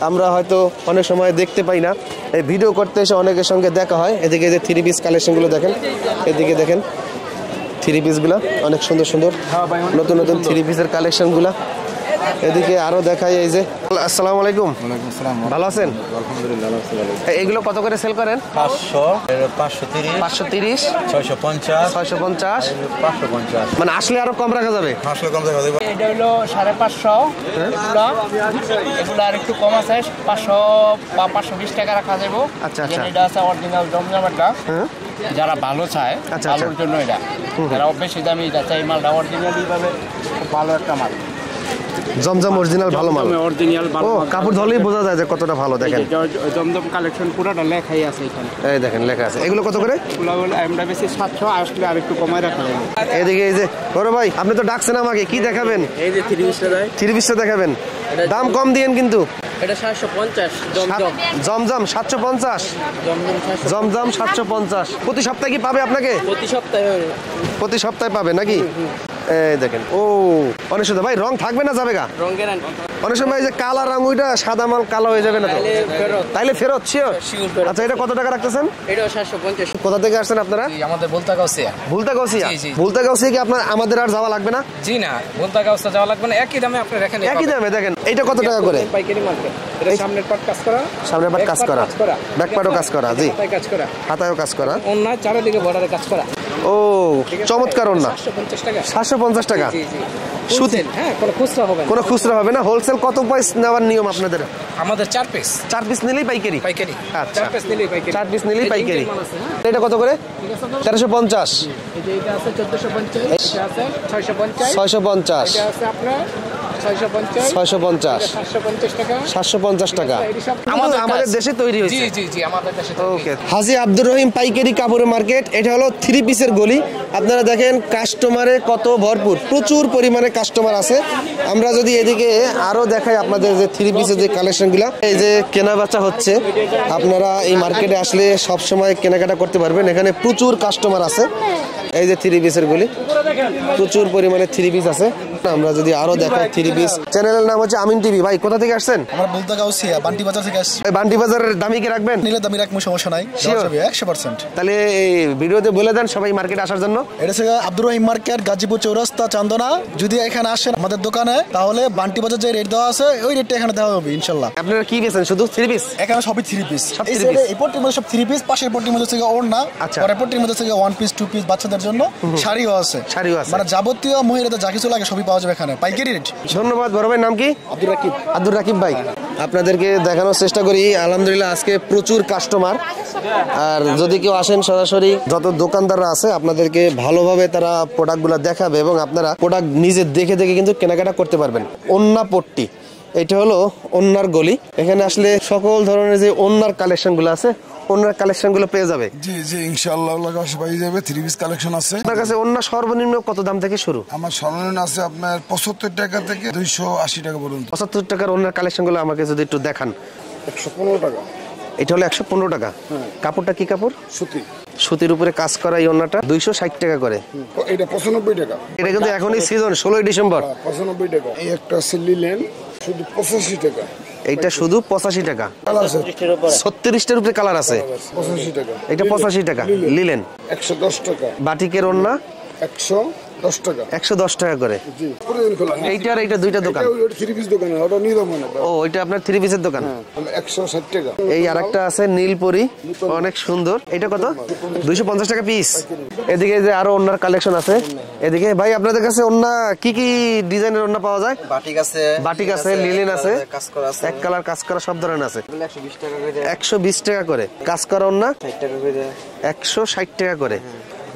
আমরা হয়তো অনেক সময় দেখতে পাই না। এই ভিডিও করতে এসে অনেকের সঙ্গে দেখা হয়। এদিকে যে 3 পিস কালেকশনগুলো দেখেন, এদিকে দেখেন 3 পিসগুলো অনেক সুন্দর সুন্দর, নতুন নতুন 3 পিসের কালেকশনগুলো। এদিকে আরো দেখাই, এই যে আসসালামু আলাইকুম। ওয়ালাইকুম আসসালাম। ভালো আছেন? আলহামদুলিল্লাহ ভালো। এগুলো কত করে সেল করেন? 500, 530, 530, 650, 650, 550। মানে আসলে আরো কম রাখা যাবে? আসলে কম দেখা যাবে। এটা হলো 550, এগুলো আর একটু কম আছে, 500 বা 520 টাকা রাখা যাবে। আচ্ছা আচ্ছা। এটা আছে অরিজিনাল জমজমাটা, যারা ভালো চায় ভালোর জন্য এটা। যারা বেশি দামি চায় এই মালটা অরিজিনাল এইভাবে খুব ভালো একটা মাল। জমজম অরিজিনাল ভালো মাল। অরিজিনাল ভালো। ও, কাপড় ধরলেই বোঝা যায় যে কতটা ভালো। দেখেন জমজম কালেকশন পুরোটা লেখাই আছে এখানে। এই দেখেন লেখা আছে। এগুলো কত করে? এগুলো আমরা বেশি 700, আসলে আর একটু কমায় রাখা যাবে। এদিকে এই যে বড় ভাই, আপনি তো ডাকছেন আমাকে, কি দেখাবেন? এই যে 3 পিসটা দেয়, 3 পিসটা দেখাবেন। দাম কম দিয়েন কিন্তু। এটা 750 জমজম। জমজম 750, জমজম 750। প্রতি সপ্তাহে কি পাবে আপনাকে? প্রতি সপ্তাহে পাবে নাকি? এই দেখেন, ও অনেক সুন্দর ভাই। রং থাকবে না যাবে গা? রং গ্যারান্টি। অনেক সময় যে কালা রং, ওইটা সাদা মাল কালো হয়ে যাবে না তো? তাইলে ফেরত শিওর? আচ্ছা, এটা কত টাকা রাখতেছেন? এটা 750। কোথা থেকে আসছেন আপনারা? আমাদের ভুলতাগাউসিয়া। ভুলতাগাউসিয়া? ভুলতাগাউসিয়া কি আপনার আমাদের আর যাওয়া লাগবে না? জি না, ভুলতাগাউসিয়া যাওয়া লাগবে না, একই দামে আপনারা এখানে একই দামে। দেখেন এটা কত টাকা করে? পাইকারি মার্কেট। এটা সামনের পাট কাজ করা, সামনের পাট কাজ করা, ব্যাক পাটও কাজ করা। জি, হাতায় কাজ করা, হাতায়ও কাজ করা, অন্য চারিদিকে বর্ডারে কাজ করা। ও চমৎকার। না 750 টাকা। 750 টাকা। জি জি। সুতি, হ্যাঁ, কোনো খুচরা হবে না। কোনো খুচরা হবে না। হোলসেল কত পয়সা নেওয়ার নিয়ম আপনাদের? আমাদের 4 পিস। 4 পিস নিলেই পাইকারি? পাইকারি। আচ্ছা, 4 পিস নিলেই পাইকারি। 4 পিস নিলেই পাইকারি। এটা কত করে? 1350। এটা আছে 1450, এটা আছে 650, 650, এটা আছে আপনার 650, 650, 750 টাকা, 750 টাকা। আমাদের দেশে তৈরি হয়েছে? জি জি জি, আমাদের দেশে। ওকে। হাজী আব্দুর রহিম পাইকারি কাপড়ের মার্কেট। এটা হলো 3 পিসের গলি। আপনারা দেখেন কাস্টমারে কত ভরপুর, প্রচুর পরিমাণে কাস্টমার আছে। আমরা যদি এদিকে আরো দেখাই আপনাদের যে 3 পিসের যে কালেকশনগুলো, এই যে কেনা বেচা হচ্ছে, আপনারা এই মার্কেটে আসলে সব সময় কেনাকাটা করতে পারবেন। এখানে প্রচুর কাস্টমার আছে। এই যে 3 পিসের গলি, প্রচুর পরিমাণে 3 পিস আছে। আমরা যদি আরো দেখাই 3 পিস। চ্যানেলের নাম হচ্ছে আমিন টিভি। ভাই কোথা থেকে আসছেন? আমরা ভুলতাগাউসিয়া, বান্টি বাজার থেকে আসছি। বান্টি বাজারের দামি কি রাখবেন? নিলে দামি রাখবো, সমস্যা নাই, 100%। তাহলে এই ভিডিওতে বলে দেন সবাই মার্কেটে আসার জন্য। এটা হচ্ছে আব্দুর রহিম মার্কেট, গাজীপুর চৌরাস্তা, চান্দনা। যদি এখানে আসেন আমাদের দোকানে, তাহলে বান্টি বাজার যে রেট দেওয়া আছে ওই রেটটা এখানে দেওয়া হবে ইনশাল্লাহ। আপনারা কি বেচেন? শুধু 3 পিস? এখানে সবই 3 পিস। এই পট্টির মধ্যে সব 3 পিস, পাশের পট্টির মধ্যে থেকে ওড়না, পরের পট্টির মধ্যে থেকে 1 পিস 2 পিস, বাচ্চাদের জন্য শাড়িও আছে। মানে যাবতীয় মহিলাদের যা কিছু লাগে সবই পাওয়া যাবে এখানে পাইকারি রেট। ধন্যবাদ। বড় ভাই নাম কি? আব্দুর রাকিব। আব্দুর রাকিব ভাই, আপনাদেরকে দেখানোর চেষ্টা করি। আলহামদুলিল্লাহ আজকে প্রচুর কাস্টমার। আর যদি কেউ আসেন সরাসরি, যত দোকানদাররা আছে আপনাদেরকে ভালোভাবে তারা প্রোডাক্টগুলো দেখাবে এবং আপনারা প্রোডাক্ট নিজে দেখে দেখে কিন্তু কেনাকাটা করতে পারবেন। ওন্না পট্টি, এটা হলো ওন্নার গলি। এখানে আসলে সকল ধরনের যে ওন্নার কালেকশনগুলো আছে, ওন্নার কালেকশনগুলো পেয়ে যাবে। জি জি, ইনশাআল্লাহ পেয়ে যাবে। 3 পিস কালেকশন আছে। আপনার কাছে ওন্না সর্বনিম্ন কত দাম থেকে শুরু? আমার সর্বনিম্ন আছে আপনার 75 টাকা থেকে 280 টাকা পর্যন্ত। 75 টাকার ওন্নার কালেকশনগুলো আমাকে যদি একটু দেখান। 115 টাকা। এটা হলো 115 টাকা। কাপড়টা কি কাপড়? সুতি। সুতির উপরে কাজ করা এই ওড়নাটা 260 টাকা করে। এটা 95 টাকা। এটা কিন্তু এখনই সিজন 16 ডিসেম্বর। 95 টাকা। এই একটা লিলেন শুধু 85 টাকা। এইটা শুধু 85 টাকা। 36টার উপরে কালার আছে। 85 টাকা। এটা 85 টাকা লিলেন। 110 টাকা। বাটিকের ওড়না 110 টাকা। 110 টাকা করে। জি পুরোদিন খোলা। এইটা আর এইটা দুইটা দোকান। এটা থ্রি পিস দোকান, ওটা নিদমনে। ও ওইটা আপনার থ্রি পিসের দোকান। 160 টাকা। এই আরেকটা আছে নীলপরি, অনেক সুন্দর। এটা কত? 250 টাকা পিস। এদিকে যে আরো ওড়নার কালেকশন আছে। এদিকে ভাই আপনাদের কাছে ওড়না কি কি ডিজাইনের ওড়না পাওয়া যায়? বাটিক আছে, লিলেন আছে, এক কালার কাজ করা সব ধরনের আছে। 120 টাকা করে কাজ করা ওড়না, 160 টাকা করে।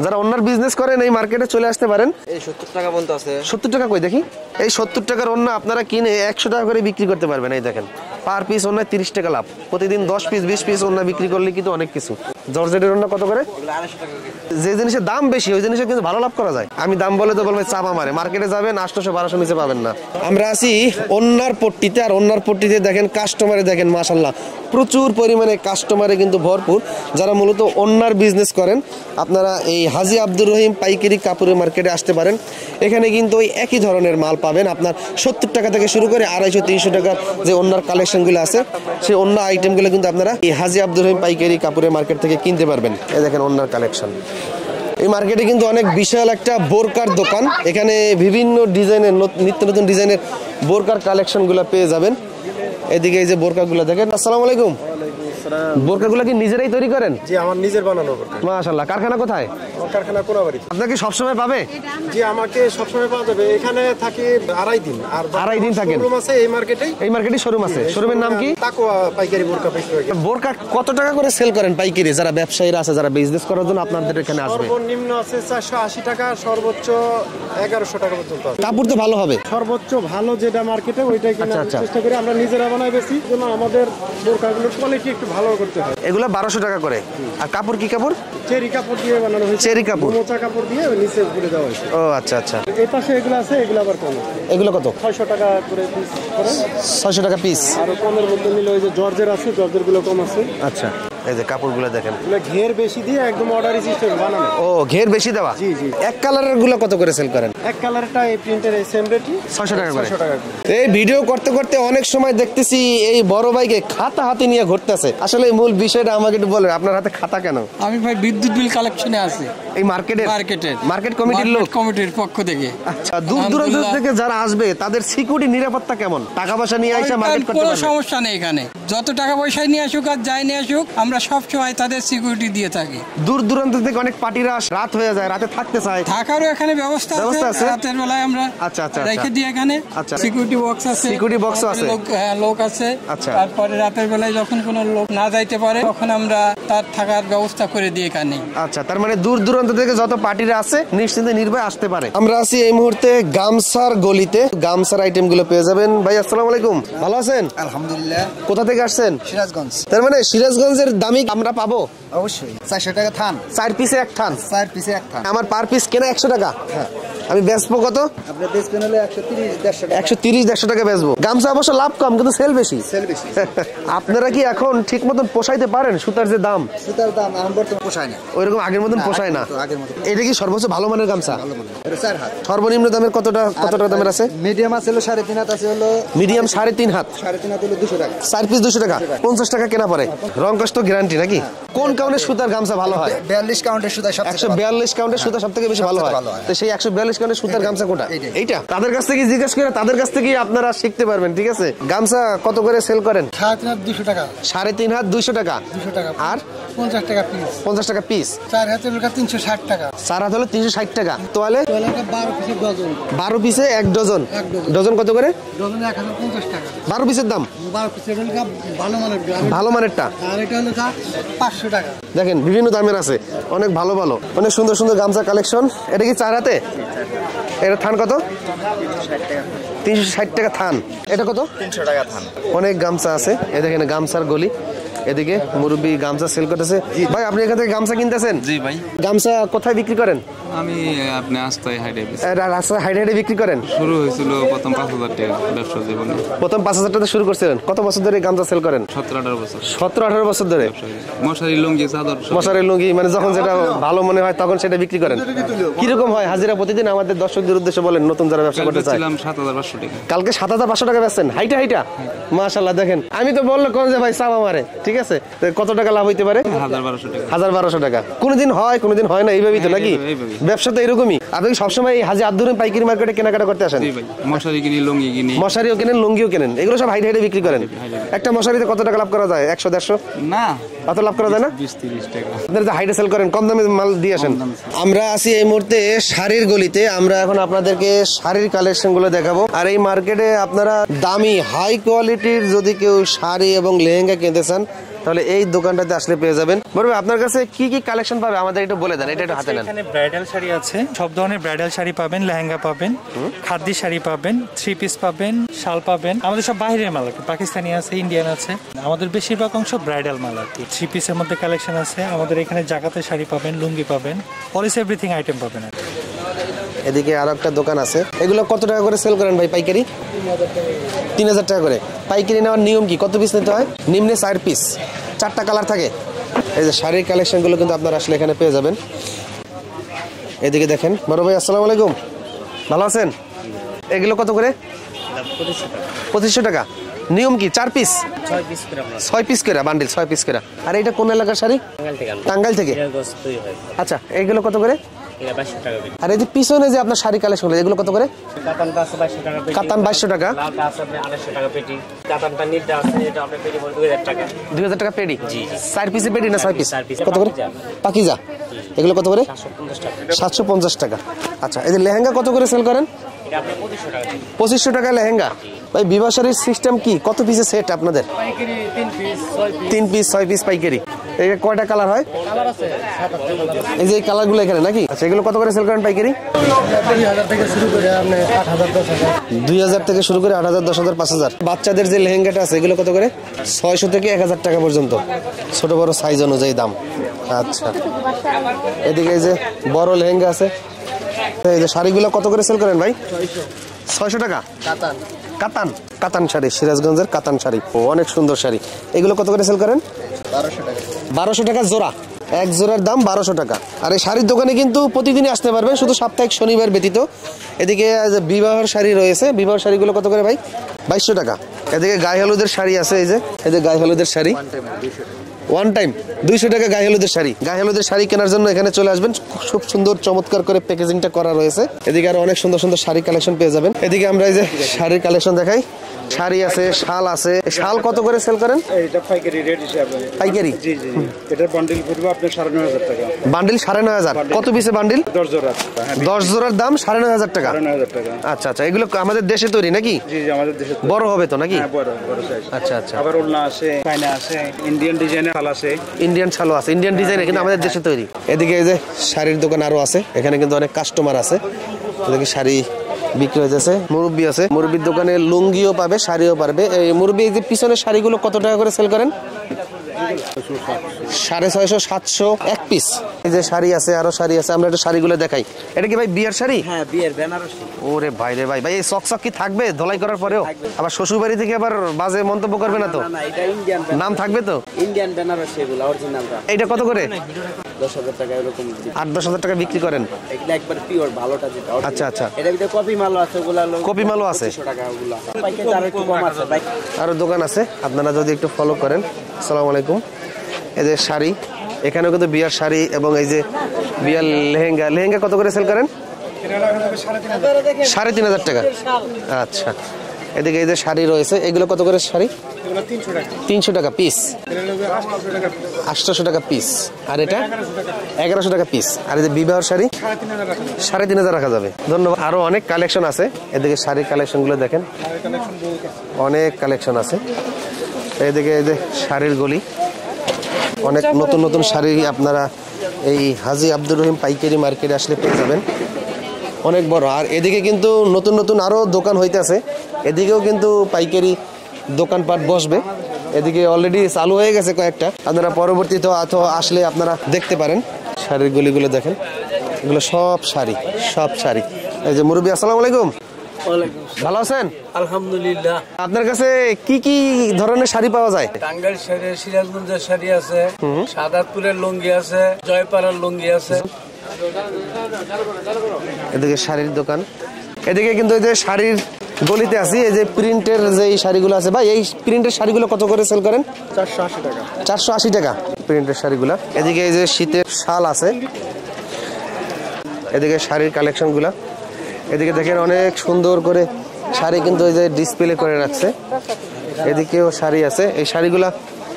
যারা ওড়নার বিজনেস করেন এই মার্কেটে চলে আসতে পারেন। এই 70 টাকা পর্যন্ত আছে। 70 টাকা কই দেখি? এই 70 টাকার ওড়না আপনারা কিনে 100 টাকা করে বিক্রি করতে পারবেন। এই দেখেন পার পিস ওড়নায় 30 টাকা লাভ। প্রতিদিন 10 পিস 20 পিস ওড়না বিক্রি করলে কিন্তু অনেক কিছু। জর্জেটের ওড়না কত করে? যে জিনিসের দাম বেশি ওই জিনিসে কিন্তু ভালো লাভ করা যায়। আমি দাম বলে তো বলবো চাপা মারে। মার্কেটে যাবেন 800-1200 নিচে পাবেন না। আমরা আছি ওড়নার পট্টিতে, আর ওড়নার পট্টিতে দেখেন কাস্টমারে দেখেন মাশাআল্লাহ প্রচুর পরিমাণে কাস্টমারে কিন্তু ভরপুর। যারা মূলত ওড়নার বিজনেস করেন আপনারা এই হাজী আব্দুর রহিম পাইকারি কাপড়ের মার্কেটে আসতে পারেন। এখানে কিন্তু ওই একই ধরনের মাল পাবেন। আপনার 70 টাকা থেকে শুরু করে 250-300 টাকার যে ওড়নার কালেকশনগুলো আছে সেই ওড়না আইটেমগুলো কিন্তু আপনারা এই হাজী আব্দুর রহিম পাইকারি কাপড়ের মার্কেট থেকে কিনতে পারবেন। এই দেখেন ওড়নার কালেকশন। এই মার্কেটে কিন্তু অনেক বিশাল একটা বোরকার দোকান। এখানে বিভিন্ন ডিজাইনের নিত্য নতুন ডিজাইনের বোরকার কালেকশনগুলো পেয়ে যাবেন। এদিকে এই যে বোরকাগুলো দেখেন। আসসালামু আলাইকুম। বোরকাগুলো কি নিজেরাই তৈরি করেন? জি আমার নিজের বানানো বোরকা। মাশাআল্লাহ। কারখানা কোথায়? আমার কারখানা কোনাবাড়ি। আপনাকে সব সময় পাবে? জি আমাকে সব সময় পাওয়া যাবে। এখানে থাকি 2.5 দিন। আর 2.5 দিন থাকেন? শোরুম আছে এই মার্কেটেই। এই মার্কেটে শোরুম আছে। শোরুমের নাম কি? তাকওয়া পাইকারি বোরকা পাইকারি। বোরকা কত টাকা করে সেল করেন পাইকারি? যারা ব্যবসায়ীরা আছে যারা বিজনেস করার জন্য আপনাদের এখানে আসবে। সর্বনিম্ন আছে 480 টাকা, সর্বোচ্চ 1100 টাকা পর্যন্ত। কাপড় তো ভালো হবে। সর্বোচ্চ ভালো যেটা মার্কেটে ওইটাই কেনার চেষ্টা করি। আমরা নিজেরা বানাই বেশি, জন্য আমাদের বোরকাগুলোর কোয়ালিটি একটু ভালো করতে হয়। এগুলো 1200 টাকা করে। আর কাপড় কি কাপড়? চেরি কাপড় দিয়ে বানানো হয়েছে। চেরি কাপড়, মোচা কাপড় দিয়ে নিচে ঘুরে দেওয়া হয়েছে। ও আচ্ছা আচ্ছা। এই পাশে এগুলো আছে, এগুলো আবার কম। এগুলো কত? 600 টাকা করে পিস করে। 600 টাকা পিস। আর কমের মধ্যে নিলে ওই যে জর্জের আছে, জর্জের গুলো কম আছে। আচ্ছা এই যে কাপড়গুলো দেখেন। এগুলো ঘের বেশি দিয়ে একদম অর্ডার সিস্টেম বানানো। ও ঘের বেশি দেওয়া। জি জি। এক কালারের গুলো কত করে সেল করেন? এক কালারটা এই প্রিন্টের এই সেম রেটই 600 টাকা করে। 600 টাকা। এই ভিডিও করতে করতে অনেক সময় দেখতেছি এই বড় ভাইকে খাতা হাতে নিয়ে ঘুরতেছে। আসলে মূল বিষয়টা আমাকে একটু বলেন, আপনার হাতে খাতা কেন? আমি ভাই বিদ্যুৎ বিল কালেকশনে আছি এই মার্কেটের মার্কেট কমিটির লোক, কমিটির পক্ষ থেকে। আচ্ছা দূর দূরান্ত থেকে যারা আসবে তাদের সিকিউরিটি নিরাপত্তা কেমন? টাকা পয়সা নিয়ে আইসা মার্কেট করতে কোনো সমস্যা নেই এখানে। যত টাকা পয়সা নিয়ে আসুক আর যাই নিয়ে আসুক আমরা সব সময় তাদের সিকিউরিটি দিয়ে থাকি। দূর দূরান্ত থেকে অনেক পার্টিরা রাত হয়ে যায়, রাতে থাকতে চায়, থাকারও এখানে ব্যবস্থা আছে। রাতের বেলায় আমরা আচ্ছা আচ্ছা রেখে দিই এখানে। আচ্ছা সিকিউরিটি বক্স আছে, সিকিউরিটি বক্স আছে, লোক আছে। আচ্ছা তারপরে রাতের বেলায় যখন কোনো লোক না যাইতে পারে তখন আমরা তার থাকার ব্যবস্থা করে দিই এখানে। আচ্ছা তার মানে দূর দূরান্ত থেকে যত পার্টিরা আছে নিশ্চিন্তে নির্ভয়ে আসতে পারে। আমরা আছি এই মুহূর্তে গামছার গলিতে। গামছার আইটেম গুলো পেয়ে যাবেন। ভাই আসসালামু আলাইকুম, ভালো আছেন? আলহামদুলিল্লাহ। কোথা থেকে আসছেন? সিরাজগঞ্জ। তার মানে সিরাজগঞ্জের দামি আমরা পাবো? অবশ্যই। 400 টাকা থান। 4 পিসে এক থান। 4 পিসে এক থান। আমার পার পিস কেনা 100 টাকা। হ্যাঁ। আমি বেচবো কত? আপনি বেচবেন হলে 130-150 টাকা। 130-150 টাকা বেচবো। গামছা অবশ্য লাভ কম কিন্তু সেল বেশি। সেল বেশি। আপনারা কি এখন ঠিক মতন পোষাইতে পারেন? সুতার যে দাম, সুতার দাম এখন বর্তমানে পোষায় না। ওইরকম আগের মতন পোষায় না। এটা কি সর্বোচ্চ ভালো মানের গামছা? ভালো মানের। এটা 4 হাত। সর্বনিম্ন দামের কতটা দামের আছে? মিডিয়াম আছে হলো 3.5 হাত, আছে হলো মিডিয়াম 3.5 হাত। 3.5 হাত হলো 200 টাকা। 4 পিস 200 টাকা। 50 টাকা কেনা পড়ে। রং কষ্ট গ্যারান্টি নাকি? কোন কাউন্টের সুতার গামছা ভালো হয়? 42 কাউন্টের সুতা সবথেকে 142 কাউন্টের সুতা সবথেকে বেশি ভালো হয়। তো সেই 142 কাউন্টের সুতার গামছা কোনটা? এইটা। তাদের কাছ থেকে জিজ্ঞেস করে তাদের কাছ থেকে আপনারা শিখতে পারবেন। ঠিক আছে। গামছা কত করে সেল করেন? 3.5 হাত 200 টাকা। 3.5 হাত 200 টাকা। 200 টাকা। আর 50 টাকা পিস। 50 টাকা পিস। 4 হাতের হলো 360 টাকা। 4 হাত হলো 360 টাকা। তোয়ালে 12 পিসের ডজন। 12 পিসে এক ডজন। ডজন কত করে? ডজন 1050 টাকা। 12 পিসের দাম? 12 পিসের হলো ভালো মানের। ভালো মানেরটা। আর এটা হলো 500 টাকা। দেখেন বিভিন্ন দামের আছে, অনেক ভালো ভালো অনেক সুন্দর সুন্দর গামছা কালেকশন। এটা কি 4 হাতে? এটা থান কত? 360 টাকা থান। এটা কত? 300 টাকা থান। অনেক গামছা আছে। এই দেখেন গামছার গলি। এদিকে মুরব্বি গামছা সেল করতেছে। ভাই আপনি এখান থেকে গামছা কিনতেছেন? জি ভাই। গামছা কোথায় বিক্রি করেন? আমি আপনি আস্তায় হাইডে রাস্তায় হাইডে বিক্রি করেন? শুরু হয়েছিল প্রথম 5,000 টাকা ব্যবসা জীবনে। প্রথম 5,000 টাকা শুরু করছিলেন? কত বছর ধরে গামছা সেল করেন? 17-18 বছর। 17-18 বছর ধরে মশারি লুঙ্গি চাদর। মশারি লুঙ্গি মানে যখন যেটা ভালো মনে হয় তখন সেটা বিক্রি করেন। কিরকম হয় হাজিরা প্রতিদিন? আমাদের দর্শকদের উদ্দেশ্যে বলেন, নতুন যারা ব্যবসা করতে চায়। 7,500 টাকা। কালকে 7,500 টাকা বেচছেন হাইটা? মাশাআল্লাহ, দেখেন আমি তো বললো কোন যে ভাই চাপ আমারে, ঠিক আছে, কত টাকা লাভ হইতে পারে? 1,200 টাকা। 1,200 টাকা। কোনদিন হয় কোনদিন হয় না, এইভাবেই তো নাকি ব্যবসা তো এরকমই। আপনি সবসময় হাজি আব্দুর রহিম পাইকারি মার্কেটে কেনাকাটা করতে আসেন? মশারি কিনি, লুঙ্গি কিনি। মশারিও কেনেন, লুঙ্গিও কেনেন, এগুলো সব হাইডে বিক্রি করেন? একটা মশারিতে কত টাকা লাভ করা যায়? 100-150? না, কত লাভ করা যায় না? 20-30 টাকা। আপনারা যে হাইডে সেল করেন, কম দামে মাল দিয়ে আসেন। আমরা আছি এই মুহূর্তে শাড়ির গলিতে। আমরা এখন আপনাদেরকে শাড়ির কালেকশন গুলো দেখাবো। আর এই মার্কেটে আপনারা দামি হাই কোয়ালিটির যদি কেউ শাড়ি এবং লেহেঙ্গা কিনতে চান তাহলে এই দোকানটাতে আসলে পেয়ে যাবেন। বলবে আপনার কাছে কি কি কালেকশন পাবে আমাদের একটু বলে দেন, এটা একটু হাতে নেন। এখানে ব্রাইডাল শাড়ি আছে, সব ধরনের ব্রাইডাল শাড়ি পাবেন, লেহেঙ্গা পাবেন, খাদি শাড়ি পাবেন, 3 পিস পাবেন, শাল পাবেন। আমাদের সব বাইরের মাল আর কি, পাকিস্তানি আছে, ইন্ডিয়ান আছে। আমাদের বেশিরভাগ অংশ ব্রাইডাল মাল আর কি। 3 পিসের মধ্যে কালেকশন আছে। আমাদের এখানে জাকাতের শাড়ি পাবেন, লুঙ্গি পাবেন, অল এভরিথিং আইটেম পাবেন। এদিকে আরো একটা দোকান আছে। এগুলো কত টাকা করে সেল করেন ভাই পাইকারি? 3,000 টাকা করে। পাইকারি নেওয়ার নিয়ম কি? কত পিস নিতে হয়? নিম্নে 4 পিস, 4টা কালার থাকে। এই যে শাড়ির কালেকশনগুলো কিন্তু আপনারা আসলে এখানে পেয়ে যাবেন। এদিকে দেখেন বড় ভাই, আসসালামু আলাইকুম, ভালো আছেন? এগুলো কত করে? 2500 টাকা। নিয়ম কি? 4 পিস? 6 পিস করে বান্ডিল, 6 পিস করে। আর এটা কোন এলাকার শাড়ি? টাঙ্গাইল থেকে। আচ্ছা, এইগুলো কত করে? আর এই যে পিছনে যে আপনার শাড়ি কালেকশন, এগুলো কত করে? কাতান 2200 টাকা। 2,000 টাকা পেডি। 4 পিসে পেডি না 6 পিস? কত করে? পাকিজা এগুলো কত করে? 750 টাকা। আচ্ছা, এই যে লেহেঙ্গা কত করে সেল করেন? 2500 টাকা লেহেঙ্গা। ভাই বিবাহ শাড়ির সিস্টেম কি? কত পিসের সেট আপনাদের? 3 পিস 6 পিস পাইকারি। এই কয়টা কালার হয়? এই যে কালার গুলো এখানে নাকি? আচ্ছা, এগুলো কত করে সেল করেন পাইকারি? 2,000 থেকে শুরু করে আপনি 8,000 10,000। 2,000 থেকে শুরু করে 8,000 10,000 5,000। বাচ্চাদের যে লেহেঙ্গাটা আছে এগুলো কত করে? 600 থেকে 1,000 টাকা পর্যন্ত, ছোট বড় সাইজ অনুযায়ী দাম। আচ্ছা, এদিকে এই যে বড় লেহেঙ্গা আছে। এই যে শাড়িগুলো কত করে সেল করেন ভাই? 600 টাকা। কাতান কাতান শাড়ি, সিরাজগঞ্জের কাতান শাড়ি, অনেক সুন্দর শাড়ি। এগুলো কত করে সেল করেন? 1200 টাকা জোড়া। এক জোড়ার দাম 1200 টাকা। আর এই শাড়ির দোকানে কিন্তু প্রতিদিনই আসতে পারবেন, শুধু সাপ্তাহিক শনিবার ব্যতীত। এদিকে বিবাহের শাড়ি রয়েছে। বিবাহের শাড়িগুলো কত করে ভাই? 2200 টাকা। এদিকে গায়ে হলুদের শাড়ি আছে। এই যে গায়ে হলুদের শাড়ি, ওয়ান টাইম 200 টাকা গায়ে হলুদের শাড়ি। গায়ে হলুদের শাড়ি কেনার জন্য এখানে চলে আসবেন। খুব সুন্দর চমৎকার করে প্যাকেজিংটা করা রয়েছে। এদিকে আরো অনেক সুন্দর সুন্দর শাড়ি কালেকশন পেয়ে যাবেন। এদিকে আমরা এই যে শাড়ির কালেকশন দেখাই। শাড়ি আছে, শাল আছে। শাল কত করে সেল করেন? এটা পাইকারি রেট হিসাবে। পাইকারি? জি জি। এটা বান্ডিল পড়বে আপনার 9,500 টাকা। বান্ডিল 9,500। কত পিসে বান্ডিল? 10 জোড়া। 10 জোড়ার দাম 9,500 টাকা। 9,500 টাকা। আচ্ছা আচ্ছা, এগুলো আমাদের দেশে তৈরি নাকি? জি জি, আমাদের দেশে। বড় হবে তো নাকি? হ্যাঁ, বড় সাইজ। আচ্ছা আচ্ছা। আবার ওলনা আছে, চায়না আছে, ইন্ডিয়ান ডিজাইনের শাল আছে। ইন্ডিয়ান শালও আছে, ইন্ডিয়ান ডিজাইনের, কিন্তু আমাদের দেশে তৈরি। এদিকে এই যে শাড়ির দোকান আরো আছে। এখানে কিন্তু অনেক কাস্টমার আছে। এদিকে শাড়ি বিক্রি হয়েছে। মুরব্বি আছে, মুরব্বির দোকানে লুঙ্গিও পাবে, শাড়িও পারবে। এই মুরব্বি, এই যে পিছনের শাড়িগুলো কত টাকা করে সেল করেন? 650 700 এক পিস। এই যে শাড়ি আছে, আরো শাড়ি আছে। আমরা একটু শাড়িগুলো দেখাই। এটা কি ভাই বিয়ের শাড়ি? হ্যাঁ, বিয়ের বেনারসি। ওরে ভাই রে ভাই, ভাই এই চকচক কি থাকবে ধোলাই করার পরেও? আবার শ্বশুর বাড়ি থেকে আবার বাজে মন্তব্য করবে না তো? না, এটা ইন্ডিয়ান নাম থাকবে তো? ইন্ডিয়ান বেনারসি, এগুলো অরিজিনালটা। এইটা কত করে? 10,000 টাকা এরকম। 8-10,000 টাকা বিক্রি করেন? এগুলো একবার পিওর ভালোটা যেটা। আচ্ছা আচ্ছা। এটা ভিতরে কপি মালও আছে, ওগুলা কপি মালও আছে। 2500 টাকা ওগুলা। পাইকারি আর একটু কম আছে ভাই। আরো দোকান আছে, আপনারা যদি একটু ফলো করেন। আসসালামু আলাইকুম। এই যে শাড়ি, এখানেও কিন্তু বিয়ার শাড়ি এবং এই যে বিয়ার লেহেঙ্গা। লেহেঙ্গা কত করে সেল করেন? 3,500 টাকা। আচ্ছা, এদিকে এই যে শাড়ি রয়েছে, এগুলো কত করে শাড়ি? 300 টাকা পিস। 800 টাকা পিস। আর এটা 1100 টাকা পিস। আর এই যে বিবাহের শাড়ি 3,500 রাখা যাবে। ধন্যবাদ। আরো অনেক কালেকশন আছে। এদিকে শাড়ির কালেকশন গুলো দেখেন, অনেক কালেকশন আছে। এদিকে এই যে শাড়ির গলি, অনেক নতুন নতুন শাড়ি আপনারা এই হাজি আব্দুর রহিম পাইকারি মার্কেটে আসলে পেয়ে যাবেন। অনেক বড়। আর এদিকে কিন্তু নতুন নতুন আরো দোকান হইতেছে। এদিকেও কিন্তু পাইকারি দোকানপাট বসবে। এদিকে অলরেডি চালু হয়ে গেছে কয়েকটা, আপনারা পরবর্তীতে আসলে আপনারা দেখতে পারেন। শাড়ির গলিগুলো দেখেন, এগুলো সব শাড়ি। এই যে মুরব্বী, আসসালামু আলাইকুম। ভালো আছেন? আলহামদুলিল্লাহ। আপনার কাছে কি কি ধরনের শাড়ি পাওয়া যায়? টাঙ্গাইল শাড়ি, সিরাজগঞ্জের শাড়ি আছে, সাদাতপুরের লুঙ্গি আছে, জয়পাড়ার লুঙ্গি আছে। এদিকে শাড়ির দোকান, এদিকে কিন্তু এই যে শাড়ির গলিতে আছি। এই যে প্রিন্টের যে শাড়িগুলো আছে, ভাই এই প্রিন্টের শাড়িগুলো কত করে সেল করেন? 480 টাকা। 480 টাকা প্রিন্টের শাড়িগুলো। এদিকে এই যে শীতের শাল আছে, এদিকে শাড়ির কালেকশনগুলা। এদিকে দেখেন অনেক সুন্দর করে শাড়ি কিন্তু এই যে ডিসপ্লে করে রাখছে। এদিকেও শাড়ি আছে। এই শাড়িগুলা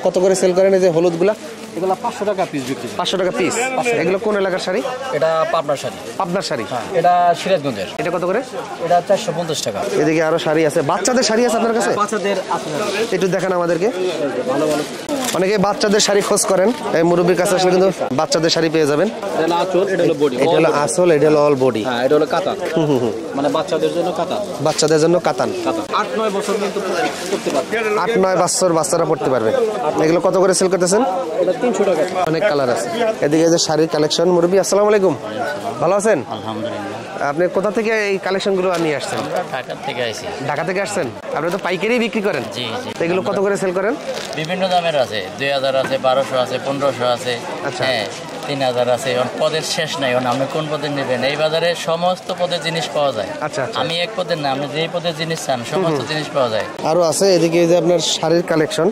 কত করে সেল করেন? এই যে হলুদগুলা এগুলো 500 টাকা পিস বিক্রি। 500 টাকা পিস। এগুলো কোন এলাকার শাড়ি? এটা পাবনার শাড়ি। পাবনার শাড়ি। এটা সিরাজগঞ্জের। এটা কত করে? এটা 450 টাকা। এদিকে আরো শাড়ি আছে। বাচ্চাদের শাড়ি আছে আপনার কাছে? বাচ্চাদের আছে। একটু দেখান আমাদেরকে। ভালো ভালো। অনেকে বাচ্চাদের শাড়ি খোঁজ করেন, এই মুরব্বির কাছে আসলে কিন্তু বাচ্চাদের শাড়ি পেয়ে যাবেন। এটা আঁচল, এটা হলো বডি। এটা হলো আসল, এটা হলো অল বডি। হ্যাঁ, এটা হলো কাতান। মানে বাচ্চাদের জন্য কাতান। বাচ্চাদের জন্য কাতান। 8-9 বছর কিন্তু পড়তে পারবে। 8-9 বছর বাচ্চারা পড়তে পারবে। এগুলো কত করে সেল করতেছেন? এটা 300 টাকা। অনেক কালার আছে। এদিকে যে শাড়ির কালেকশন। মুরব্বি, আসসালামু আলাইকুম। ভালো আছেন? আলহামদুলিল্লাহ। আপনি কোথা থেকে এই কালেকশনগুলো নিয়ে আসছেন? ঢাকা থেকে আইছি। ঢাকা থেকে আসছেন? আপনি তো পাইকারি বিক্রি করেন? জি জি। এগুলো কত করে সেল করেন? বিভিন্ন দামের আছে, 2000 আছে, 1200 আছে, 1500 আছে। আচ্ছা। হ্যাঁ, 3000 আছে। পদের শেষ নাই, আপনি কোন পদের নেবেন? এই বাজারে সমস্ত পদের জিনিস পাওয়া যায়। আচ্ছা। আমি এক পদের না, আপনি যেই পদের জিনিস চান সমস্ত জিনিস পাওয়া যায়। আরো আছে এদিকে যে আপনার শাড়ির কালেকশন।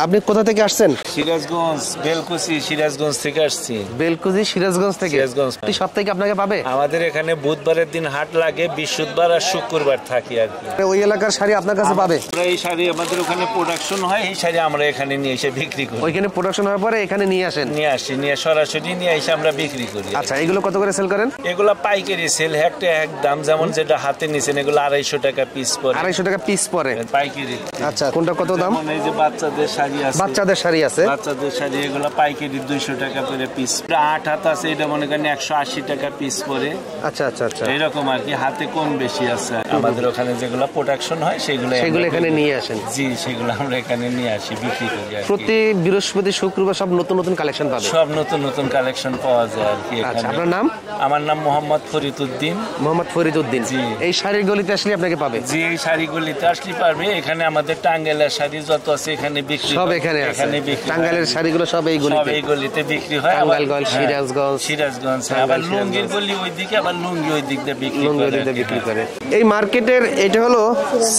আপনি কোথা থেকে আসছেন? সিরাজগঞ্জ, বেলকুচি, সিরাজগঞ্জ থেকে আসছি। বেলকুচি, সিরাজগঞ্জ থেকে। প্রতি সপ্তাহে আপনাকে পাবে? আমাদের এখানে বুধবারের দিন হাট লাগে, বৃহস্পতিবার আর শুক্রবার থাকি আর কি। ওই এলাকার শাড়ি আপনার কাছে পাবে? এই শাড়ি আমাদের ওখানে প্রোডাকশন হয়, এই শাড়ি আমরা এখানে নিয়ে এসে বিক্রি করি। ওইখানে প্রোডাকশন হওয়ার পরে এখানে নিয়ে আসেন? নিয়ে আসি, নিয়ে সরাসরি নিয়ে এসে আমরা বিক্রি করি। আচ্ছা, এগুলো কত করে সেল করেন? এগুলা পাইকারি সেল, একটা এক দাম। যেমন যেটা হাতে নিছেন এগুলো 250 টাকা পিস পড়ে। 250 টাকা পিস পড়ে পাইকারি। আচ্ছা, কোনটা কত দাম? এই যে বাচ্চাদের শাড়ি আছে। বাচ্চাদের শাড়ি আছে। বাচ্চাদের শাড়ি এগুলো পাইকারি 200 টাকা করে পিস। 8 হাত আছে, এটা মনে করেন 180 টাকা পিস পড়ে। আচ্ছা আচ্ছা আচ্ছা, এইরকম আর কি, হাতে কম বেশি আছে। আমাদের ওখানে যেগুলো প্রোডাকশন হয় সেগুলো এখানে নিয়ে আসেন? জি, সেগুলো আমরা এখানে নিয়ে আসি, বিক্রি করি। প্রতি বৃহস্পতি শুক্রবার সব নতুন নতুন কালেকশন পাবে? সব নতুন নতুন কালেকশন পাওয়া যায় আর কি। আচ্ছা, আপনার নাম? আমার নাম মোহাম্মদ ফরিদ উদ্দিন। মোহাম্মদ ফরিদ উদ্দিন। জি। এই শাড়ির গলিতে আসলে আপনাকে পাবে? জি, এই শাড়ি গলিতে আসলে পারবে। এখানে আমাদের টাঙ্গাইলের শাড়ি যত আছে এখানে বিক্রি, সব এখানে বিক্রি। টাঙ্গাইলের শাড়িগুলো সব এই গলিতে বিক্রি হয়। টাঙ্গাইলগঞ্জ, সিরাজগঞ্জ। আবার লুঙ্গির গলি ওইদিকে, আবার লুঙ্গি ওই দিক দিয়ে বিক্রি করে। এই মার্কেটের এটা হলো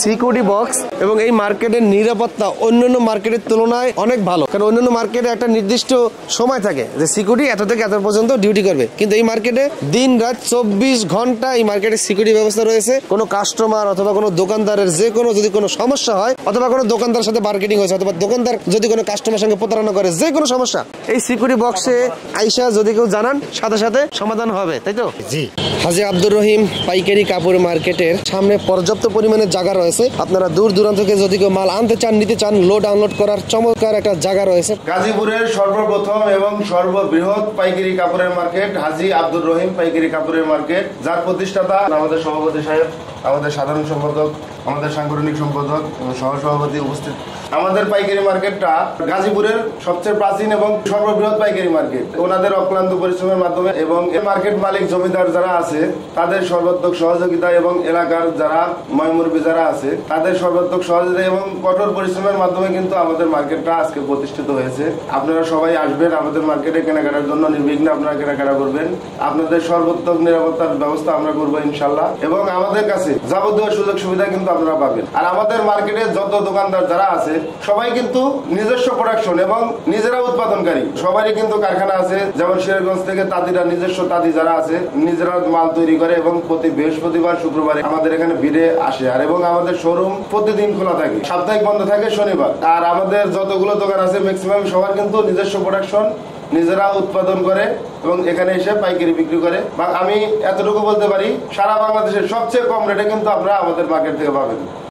সিকিউরিটি বক্স, এবং এই মার্কেটের নিরাপত্তা অন্যান্য মার্কেটের তুলনায় অনেক ভালো। কারণ অন্যান্য মার্কেটে একটা নির্দিষ্ট সময় থাকে যে সিকিউরিটি এত থেকে এত পর্যন্ত ডিউটি করবে, কিন্তু এই মার্কেটে দিন রাত 24 ঘন্টা এই মার্কেটে সিকিউরিটি ব্যবস্থা রয়েছে। কোনো কাস্টমার অথবা কোনো দোকানদারের যে কোনো যদি কোনো সমস্যা হয়, অথবা কোনো দোকানদারের সাথে মার্কেটিং হয়েছে, অথবা দোকানদার যদি কোনো কাস্টমার সঙ্গে প্রতারণা করে, যে কোনো সমস্যা এই সিকিউরিটি বক্সে আইসা যদি কেউ জানান, সাথে সাথে সমাধান হবে, তাই তো? জি। হাজী আব্দুর রহিম পাইকারি কাপড় মার্কেটের সামনে পর্যাপ্ত পরিমাণে জায়গা রয়েছে। আপনারা দূর দূরান্ত থেকে যদি কেউ মাল আনতে চান, নিতে চান, লোড আনলোড করার চমৎকার একটা জায়গা রয়েছে। গাজীপুরের সর্বপ্রথম এবং সর্ববৃহৎ পাইকারি কাপড়ের মার্কেট হাজী আব্দুর রহিম পাইকারি কাপড়ের মার্কেট, যার প্রতিষ্ঠাতা আমাদের সভাপতি সাহেব, আমাদের সাধারণ সম্পাদক, আমাদের সাংগঠনিক সম্পাদক এবং সহসভাপতি উপস্থিত। আমাদের পাইকারি মার্কেটটা গাজীপুরের সবচেয়ে প্রাচীন এবং সর্ববৃহৎ পাইকারি মার্কেট। ওনাদের অক্লান্ত পরিশ্রমের মাধ্যমে এবং এই মার্কেট মালিক জমিদার যারা আছে তাদের সর্বাত্মক সহযোগিতা এবং এলাকার যারা ময়মুরবি যারা আছে তাদের সর্বাত্মক সহযোগিতা এবং কঠোর পরিশ্রমের মাধ্যমে কিন্তু আমাদের মার্কেটটা আজকে প্রতিষ্ঠিত হয়েছে। আপনারা সবাই আসবেন আমাদের মার্কেটে কেনাকাটার জন্য, নির্বিঘ্নে আপনারা কেনাকাটা করবেন। আপনাদের সর্বাত্মক নিরাপত্তার ব্যবস্থা আমরা করবো ইনশাল্লাহ, এবং আমাদের কাছে যাবতীয় সুযোগ সুবিধা কিন্তু আপনারা পাবেন। আর আমাদের মার্কেটে যত দোকানদার যারা আছে সবাই কিন্তু নিজস্ব প্রোডাকশন এবং নিজেরা উৎপাদনকারী। সবারই কিন্তু কারখানা আছে, যেমন সিরাজগঞ্জ থেকে তাঁতিরা নিজস্ব তাঁতি যারা আছে নিজেরা মাল তৈরি করে, এবং প্রতি বৃহস্পতিবার শুক্রবারে আমাদের এখানে ভিড়ে আসে। আর এবং আমাদের শোরুম প্রতিদিন খোলা থাকে, সাপ্তাহিক বন্ধ থাকে শনিবার। আর আমাদের যতগুলো দোকান আছে ম্যাক্সিমাম সবার কিন্তু নিজস্ব প্রোডাকশন, নিজেরা উৎপাদন করে এবং এখানে এসে পাইকারি বিক্রি করে। আমি এতটুকু বলতে পারি, সারা বাংলাদেশের সবচেয়ে কম রেটে কিন্তু আপনারা আমাদের মার্কেট থেকে পাবেন।